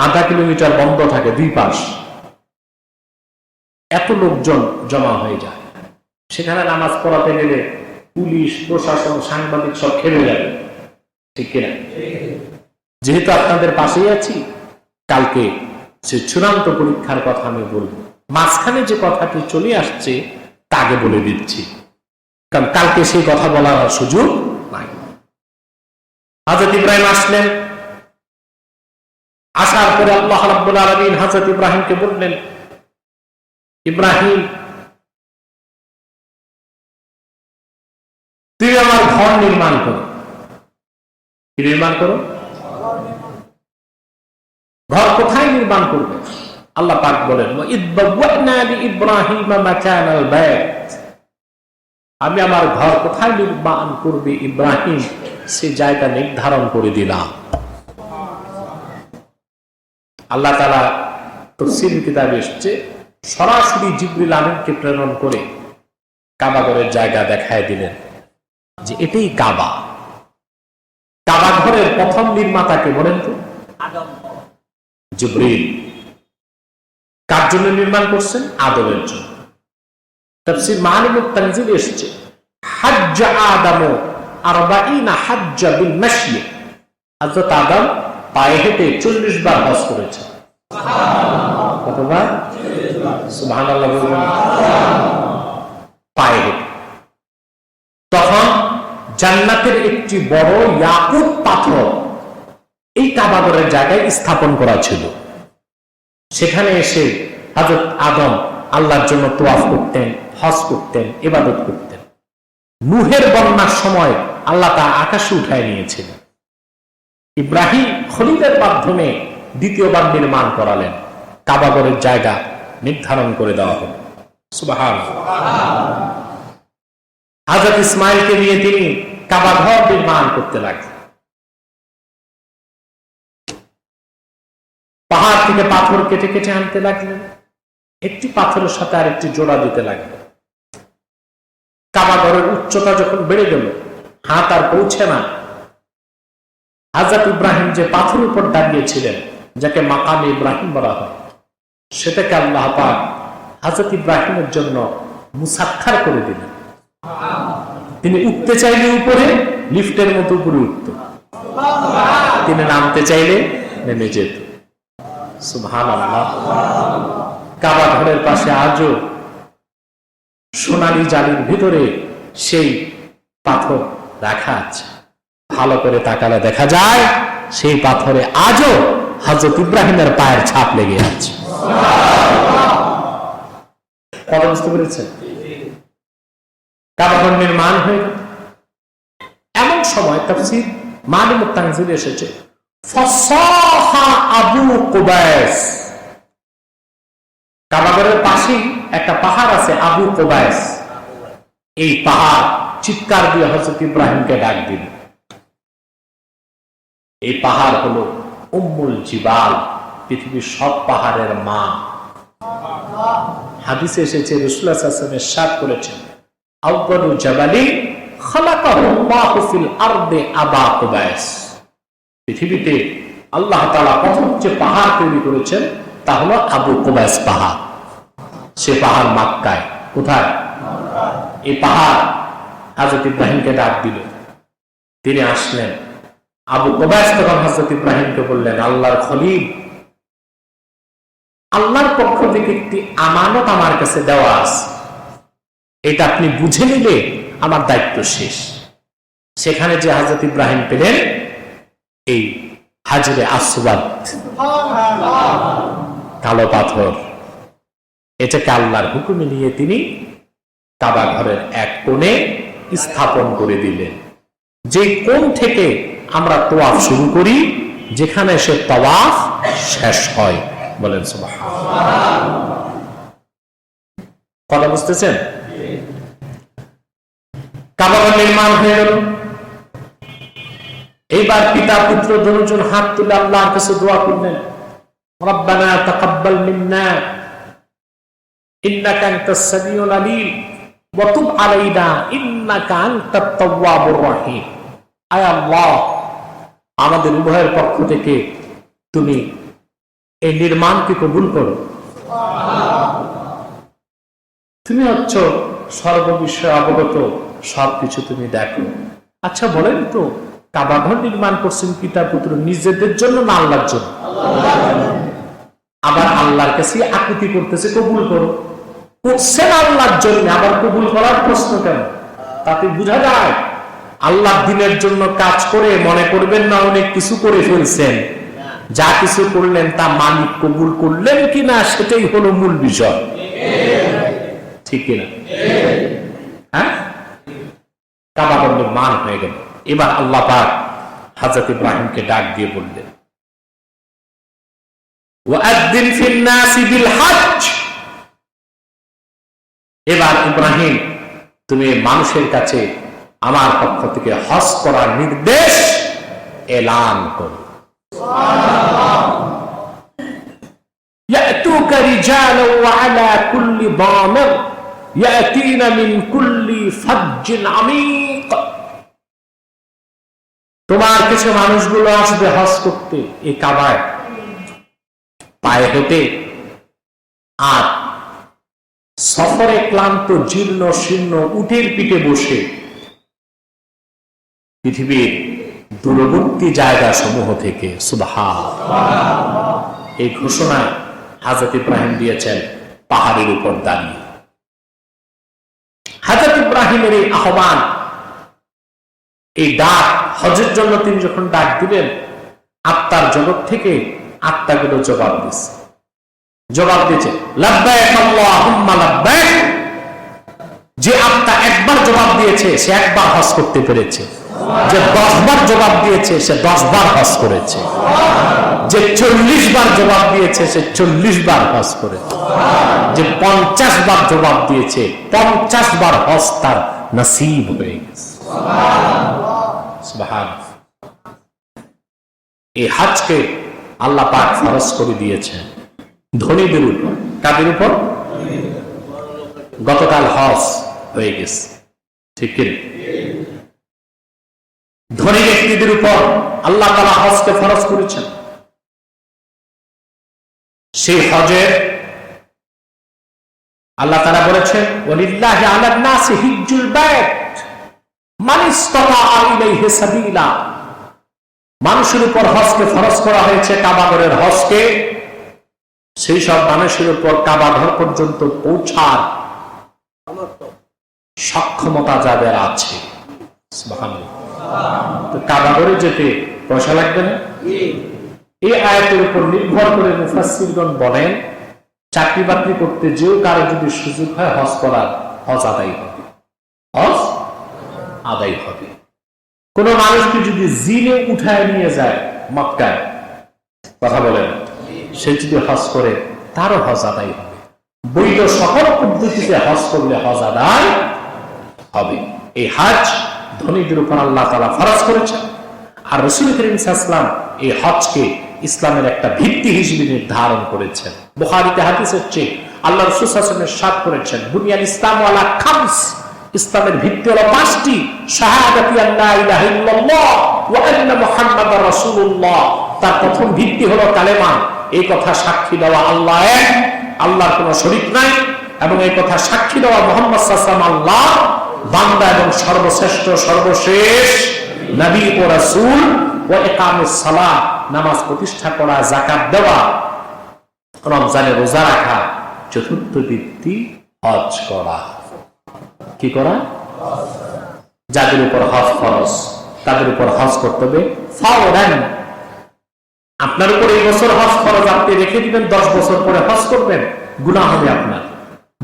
আধা কিলোমিটার বন্ধ থাকে, দুই পাশ। এত লোকজন জমা হয়ে যায়, সেখানে নামাজ পড়াতে গেলে পুলিশ প্রশাসন সাংবাদিক সব খেলে যাবে, ঠিক কিনা? যেহেতু আপনাদের পাশেই আছি, কালকে সে চূড়ান্ত পরীক্ষার কথা আমি বলবো। মাঝখানে যে কথাটি চলে আসছে তা আগে বলে দিচ্ছি, কারণ কালকে সেই কথা বলার সুযোগ নাই। হযরত ইব্রাহিম আসলেন, আসার পরে আল্লাহ রাব্বুল আলামিন হযরত ইব্রাহিমকে বললেন, ইব্রাহিম তুই আমার ঘর নির্মাণ করো। কি নির্মাণ করো? ঘর কোথায় নির্মাণ করবে? আল্লাহ পাক বলেন, আমি আমার ঘর কোথায় নির্মাণ করবে ইব্রাহিম সে জায়গা নির্ধারণ করে দিলাম। আল্লাহ তাআলা তাফসীর কিতাবে এসেছে সরাসরি জিবরিল আমিনকে প্রেরণ করে কাবা ঘরের জায়গা দেখায় দিলেন যে এটাই কাবা। কাবা ঘরের প্রথম নির্মাতাকে বলেন তো? জিবরিল। কার জন্য নির্মাণ করছেন? আদমের জন্য। তাফসীর মাআলিমুত তানজিল এসেছে হাজ্জ আদম 40 হাজ্জা বিল মাশই, হযরত আদম পায়ে হেঁটে 40 বার হজ করেছে। কতবার? সুবহানাল্লাহ বলবেন। পায়ে হেঁটে। তখন জান্নাতের একটি বড় ইয়াকুত পাথর এই কাবা ঘরের জায়গায় স্থাপন করা ছিল। সেখানে এসে হযরত আদম আল্লাহর জন্য তোয়াফ করতেন, হজ করতেন, ইবাদত করতেন। নূহের বন্যার সময় আল্লাহ তা আকাশে উঠায় নিয়েছিলেন। ইব্রাহিম খলিলের মাধ্যমে দ্বিতীয়বার নির্মাণ করালেন, কাবা ঘরের জায়গা নির্ধারণ করে দেওয়া হল। সুবহানাল্লাহ। হযরত ইসমাইলকে নিয়ে তিনি কাবা ঘর নির্মাণ করতে লাগলেন। পাহাড় থেকে পাথর কেটে কেটে আনতে লাগলেন, একটি পাথরের সাথে আরেকটি জোড়া দিতে লাগলেন। কাবা ঘরের উচ্চতা যখন বেড়ে গেল, হাত আর পৌঁছে না, হযরত ইব্রাহিম যে পাথরের উপর দাঁড়িয়েছিলেন, যাকে মাকামে ইব্রাহিম বলা হয়, সেটাকে আল্লাহ পাক হযরত ইব্রাহিমের জন্য মুসাক্খার করে দিলেন। তিনি উঠতে চাইলে উপরে লিফটের মতো উপরে উঠত, তিনি নামতে চাইলে নেমে যেত। সুবহানাল্লাহ। কাবা ঘরের পাশে আজও সোনালী জালির ভিতরে সেই পাথর রাখা আছে। ভালো করে তাকালে দেখা যায় সেই পাথরে আজও হযরত ইব্রাহিমের পায়ের ছাপ লেগে আছে। কথা বুঝতে পেরেছেন? কাবা ঘর নির্মাণ হয়ে গেল। এমন সময় তাফসীর মাআলিমুত তানজিল এসেছে ফাসাহা আবু কুবাইস। কাবা ঘরের পাশেই একটা পাহাড় আছে আবু কুবাইস। এই পাহাড় চিৎকার দিয়ে হযরত ইব্রাহিমকে ডাক দিল। এই পাহাড় হলো উম্মুল জিবাল, পৃথিবীর সব পাহাড়ের মা। হাদিসে এসেছে রাসূলুল্লাহ সাল্লাল্লাহু আলাইহি ওয়াসাল্লাম ইরশাদ করেছেন আউয়ালু জাবালি খালাকাহুল্লাহু ফিল আরদি আবা কুবাইস। পৃথিবীতে আল্লাহ তাআলা প্রথম যে পাহাড় তৈরি করেছেন তা হলো আবু কুবাইস পাহাড়। সে পাহাড় মক্কায়। কোথায়? এই পাহাড় হযরত ইব্রাহিমকে ডাক দিল, তিনি আসলেন। আবু কুবাইস তখন হযরত ইব্রাহিমকে বললেন, আল্লাহর খলিল, আল্লাহর পক্ষ থেকে একটি আমানত আমার কাছে দেওয়া আছে, এটা আপনি বুঝে নিলে আমার দায়িত্ব শেষ। সেখানে যে হযরত ইব্রাহিম পেলেন এই হাজরে আসওয়াদ, কালো পাথর, এটাকে আল্লাহর হুকুমে নিয়ে তিনি কাবা ঘরের এক কোণে স্থাপন করে দিলেন। যে কোণ থেকে আমরা তাওয়াফ শুরু করি, যেখানে সে তাওয়াফ শেষ হয়। বলেন সুবহানাল্লাহ। কথা বুঝতেছেন? কাবা ঘর নির্মাণ হয়ে গেল। এইবার পিতা পুত্র দুজন হাত তুলে আল্লাহর কাছে দোয়া করলেন, রব্বানা তাকাব্বাল মিন্না ইন্নাকা আনতাস সামিউল আলিম ওয়া তুব আলাইনা ইন্নাকা আনতাত তাওয়াবুর রহিম। আয় আল্লাহ, আমাদের উভয়ের পক্ষ থেকে তুমি এই নির্মাণকে কবুল করো। তুমি হচ্ছ সর্ববিষয়ে অবগত, সবকিছু তুমি দেখো। আচ্ছা বলেন তো, কাবা ঘর নির্মাণ করছেন পিতা পুত্র নিজেদের জন্য না আল্লাহর জন্য? আবার আল্লাহর কাছে আকুতি করতেছে কবুল করো। করছেন আল্লাহর জন্য, আবার কবুল করার প্রশ্ন কেন? তাতে বোঝা যায় আল্লাহর দ্বীনের জন্য কাজ করে মনে করবেন না অনেক কিছু করে ফেলছেন। যা কিছু করলেন তা মালিক কবুল করলেন কিনা সেটাই হলো মূল বিষয়। ঠিক কিনা? হ্যাঁ, কাবা ঘর নির্মাণ হয়ে গেল। এবার আল্লাহ পাক হযরত ইব্রাহিমকে ডাক দিয়ে বললেন, ওয়াআযযিন ফিন নাসি বিল হজ্জ। এবার ইব্রাহিম, তুমি মানুষের কাছে আমার পক্ষ থেকে হজ করার নির্দেশ এলান করো। সুবহানাল্লাহ। ইয়াতুকা রিজালান ওয়া আলা কুল্লি দামির ইয়াতিনা মিন কুল্লি ফাজ্জিন আমিক। তোমার কিছু মানুষগুলো আসবে হজ করতে এই কাবায় পায়ে হেঁটে, আর সফরে ক্লান্ত জীর্ণ শীর্ণ উটের পিঠে বসে পৃথিবীর দূরবর্তী জায়গা সমূহ থেকে। সুবহানাল্লাহ। এই ঘোষণায় হযরত ইব্রাহিম দিয়েছেন পাহাড়ের উপর দাঁড়িয়ে। হযরত ইব্রাহিমের এই আহ্বান, এই ডাক, হজের জন্য তিনি যখন ডাক দিলেন, আত্মার জগৎ থেকে আত্মাগুলো জবাব দিয়েছে লাব্বাইক আল্লাহুম্মা লাব্বাইক। যে আত্মা একবার জবাব দিয়েছে সে একবার হজ করতে পেরেছে, যে 10 বার জবাব দিয়েছে সে 10 বার হজ করেছে, যে 40 বার জবাব দিয়েছে সে 40 বার হজ করেছে, যে 50 বার জবাব দিয়েছে 50 বার হজ তার নসিব হয়ে গেছে। সুবহানাল্লাহ। এই হজকে আল্লাহ পাক ফরজ করে দিয়েছেন ধনীদের উপর। কাদের উপর? গতকাল হজ হয়ে গেছে, ঠিক কি? ধনী ব্যক্তিদের উপর আল্লাহ তাআলা হজকে ফরজ করেছেন। সেই হজের আল্লাহ তাআলা বলেছেন, ওয়ালিল্লাহি আলান নাসি হিজ্জুল বাইত মান ইসতাতা ইলাইহি সাবিলা। মানুষের উপর হজকে ফরজ করা হয়েছে, কাবা ঘরের হজকে, সেই সব মানুষের উপর কাবা ঘর পর্যন্ত পৌঁছার সক্ষমতা যাদের আছে। সুবহানাল্লাহ। তো কাবা ঘরে যেতে পয়সা লাগবে না? এই আয়াতের উপর নির্ভর করে মুফাসসিরগণ বলেন, চাকরি বাকরি করতে যেও কারো যদি সুযোগ হয় হজ করার, হজ আদায় হবে, হজ আদায় হবে। কোন মানুষকে যদি জিনে উঠায় নিয়ে যায় মক্কায়, কথা বলেন, সে যদি হজ করে তারও হজ আদায় হবে। বৈধ সকল পদ্ধতিতে হজ করলে হজ আদায় হবে। এই হজ ধনীদের উপর আল্লাহ তাআলা ফরজ করেছেন। আর রাসূল করিম সাল্লাল্লাহু আলাইহি ওয়াসাল্লাম এই হজকে ইসলামের একটা ভিত্তি হিসেবে নির্ধারণ করেছেন। বুখারীতে হাদিস হচ্ছে, আল্লাহ রাসূল সাল্লাল্লাহু আলাইহি ওয়াসাল্লাম ইরশাদ করেছেন, বুনিয়াল ইসলামু আলা খামস। ইসলামের ভিত্তি হলো 5টি। শাহাদাতি আল্লা ইলাহা ইল্লাল্লাহ ওয়া আন্না মুহাম্মাদার রাসূলুল্লাহ। তার প্রথম ভিত্তি হলো কালেমা, এই কথা সাক্ষী দেওয়া আল্লাহ এক, আল্লাহর কোনো শরীক নাই, এবং এই কথা সাক্ষী দেওয়া মুহাম্মদ সাল্লাল্লাহু আলাইহি ওয়াসাল্লাম আল্লাহ বান্দা এবং সর্বশ্রেষ্ঠ সর্বশেষ নবী ও রাসূল। ওয়া ইকামুস সালাত, নামাজ প্রতিষ্ঠা করা, যাকাত দেওয়া, রমজানে রোজা রাখা। চতুর্থ ভিত্তি হজ করা। কি করা? যাদের উপর হজ ফরজ তাদের উপর হজ করতে হবে ফাওরান। আপনার উপর এই বছর হজ ফরজ, আপনি রেখে দিবেন, 10 বছর পরে হজ করবেন, গুনাহ হবে আপনার।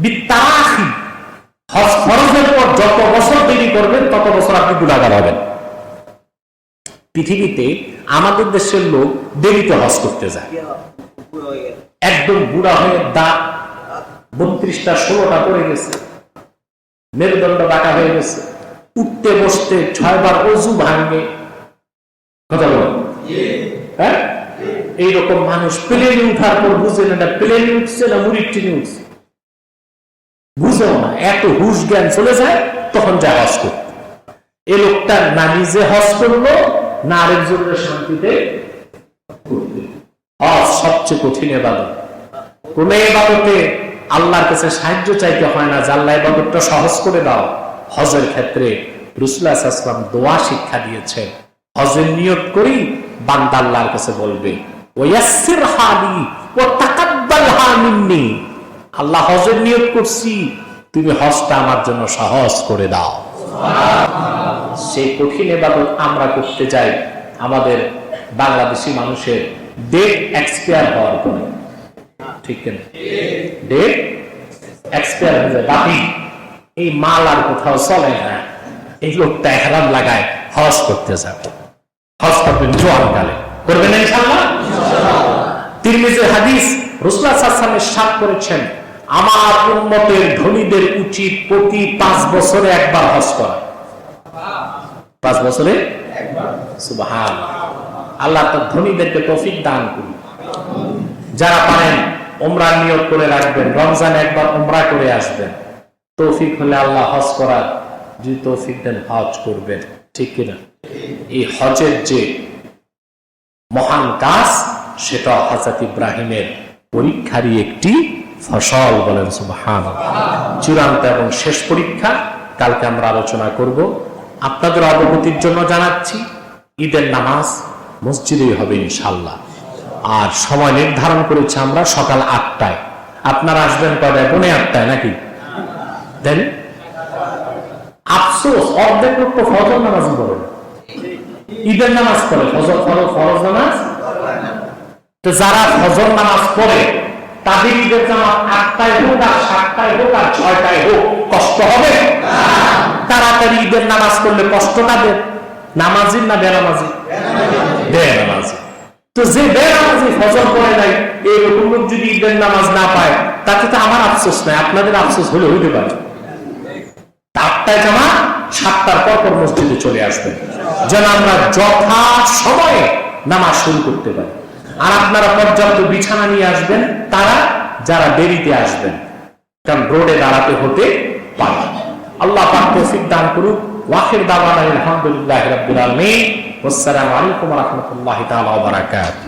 বিত্তারাখি, হজ ফরজের পর যত বছর দেরি করবেন তত বছর আপনি গুনাহগার হবেন। পৃথিবীতে আমাদের দেশের লোক দেরিতে হজ করতে যায়, একদম বুড়া হয়ে দাঁত 32টা 16টা পড়ে গেছে, মেরুদণ্ড বাঁকা হয়ে গেছে, উঠতে বসতে 6 বার অজু ভাঙে, কথা বলেন, হ্যাঁ? এইরকম মানুষ প্লেনে উঠার পর বুঝে না প্লেনে উঠছে না মুড়ির টিনে উঠছে, বুঝেও না, এত হুশ জ্ঞান চলে যায়, তখন যায় হজ করতে। এই লোকটা না নিজে হজ করলো, না আরেকজনের শান্তিতে করতে। হজ সবচেয়ে কঠিন ইবাদত। কোন ইবাদতে আল্লাহর কাছে সাহায্য চাইতে হয় না যে আল্লাহ ইবাদতটা সহজ করে দাও। হজের ক্ষেত্রে রাসূলুল্লাহ সাল্লাল্লাহু আলাইহি ওয়াসাল্লাম দোয়া শিক্ষা দিয়েছেন। হজের নিয়ত করি বান্দা আল্লাহর কাছে বলবে, ওয়ায়াসসির হালি ওয়া তাকাব্বালহা মিন্নি, আল্লাহ হজের নিয়ত করছি, তুমি হজটা আমার জন্য সহজ করে দাও। সেই কঠিন ইবাদত আমরা করতে যাই, আমাদের বাংলাদেশি মানুষের ডেট এক্সপায়ার হওয়ার পরে, ঠিক না? ডেট এক্সপায়ার হয়ে যায়, বাকি এই মাল আর কোথাও চলে না, এই লোকটা ইহরাম লাগায় হজ করতে যাবে। হজ করবেন জোয়ানকালে, করবেন না ইনশাআল্লাহ? তিরমিজির হাদিস, রাসূলুল্লাহ সাল্লাল্লাহু আলাইহি ওয়াসাল্লাম ইরশাদ করেছেন, আমার উম্মতের ধনীদের উচিত প্রতি 5 বছরে একবার হজ করা। 5 বছরে একবার। সুবহানাল্লাহ। আল্লাহ তাআলা ধনীদেরকে তৌফিক দান করুন। যারা পারেন উমরার নিয়ত করে রাখবেন, রমজানে একবার উমরা করে আসবেন, তৌফিক হলে আল্লাহ হজ করার যদি তৌফিক দেন হজ করবেন, ঠিক কিনা? এই হজের যে মহান কাজ, সেটা হযরত ইব্রাহিমের পরীক্ষারই একটি ফসল, বলেন সুবহানাল্লাহ। চূড়ান্ত এবং শেষ পরীক্ষা কালকে আমরা আলোচনা করব। আপনাদের অবগতির জন্য জানাচ্ছি, ঈদের নামাজ মসজিদেই হবে ইনশাআল্লাহ। আর সময় নির্ধারণ করেছি আমরা সকাল 8টায়। আপনারা আসবেন কয়টায়? 8:45 নাকি? দেন আফসোস, অর্ধেক লোক তো ফজর নামাজ পড়ে, ঈদের নামাজ পড়ে, ফরজ নামাজ। তো যারা ফজর নামাজ পড়ে তাদের ঈদের নামাজ 8টায় হোক আর 7টায় হোক আর 6টায় হোক, কষ্ট হবে? তাড়াতাড়ি ঈদের নামাজ পড়লে কষ্ট কাদের? নামাজির না বেনামাজি? বেনামাজি। তো যে বেনামাজি ফজর পড়ে নাই, এইরকম লোক যদি ঈদের নামাজ না পায়, তাতে তো আমার আফসোস নাই, আপনাদের আফসোস হলে হইতে পারে। 8টায় জামা, 7টার পর মসজিদে চলে আসবেন, যেন আমরা যথা সময়ে নামাজ শুরু করতে পারি। আর আপনারা পর্যাপ্ত বিছানা নিয়ে আসবেন, তারা যারা দেরিতে আসবেন, কারণ রোডে দাঁড়াতে হতে পারে। আল্লাহ পাক তৌফিক দান করুন। ওয়াখির দাওয়ানা আলহামদুলিল্লাহি রাব্বিল আলামিন। আসসালামু আলাইকুম ওয়া রাহমাতুল্লাহি তাআলা ওয়া বারাকাতুহু।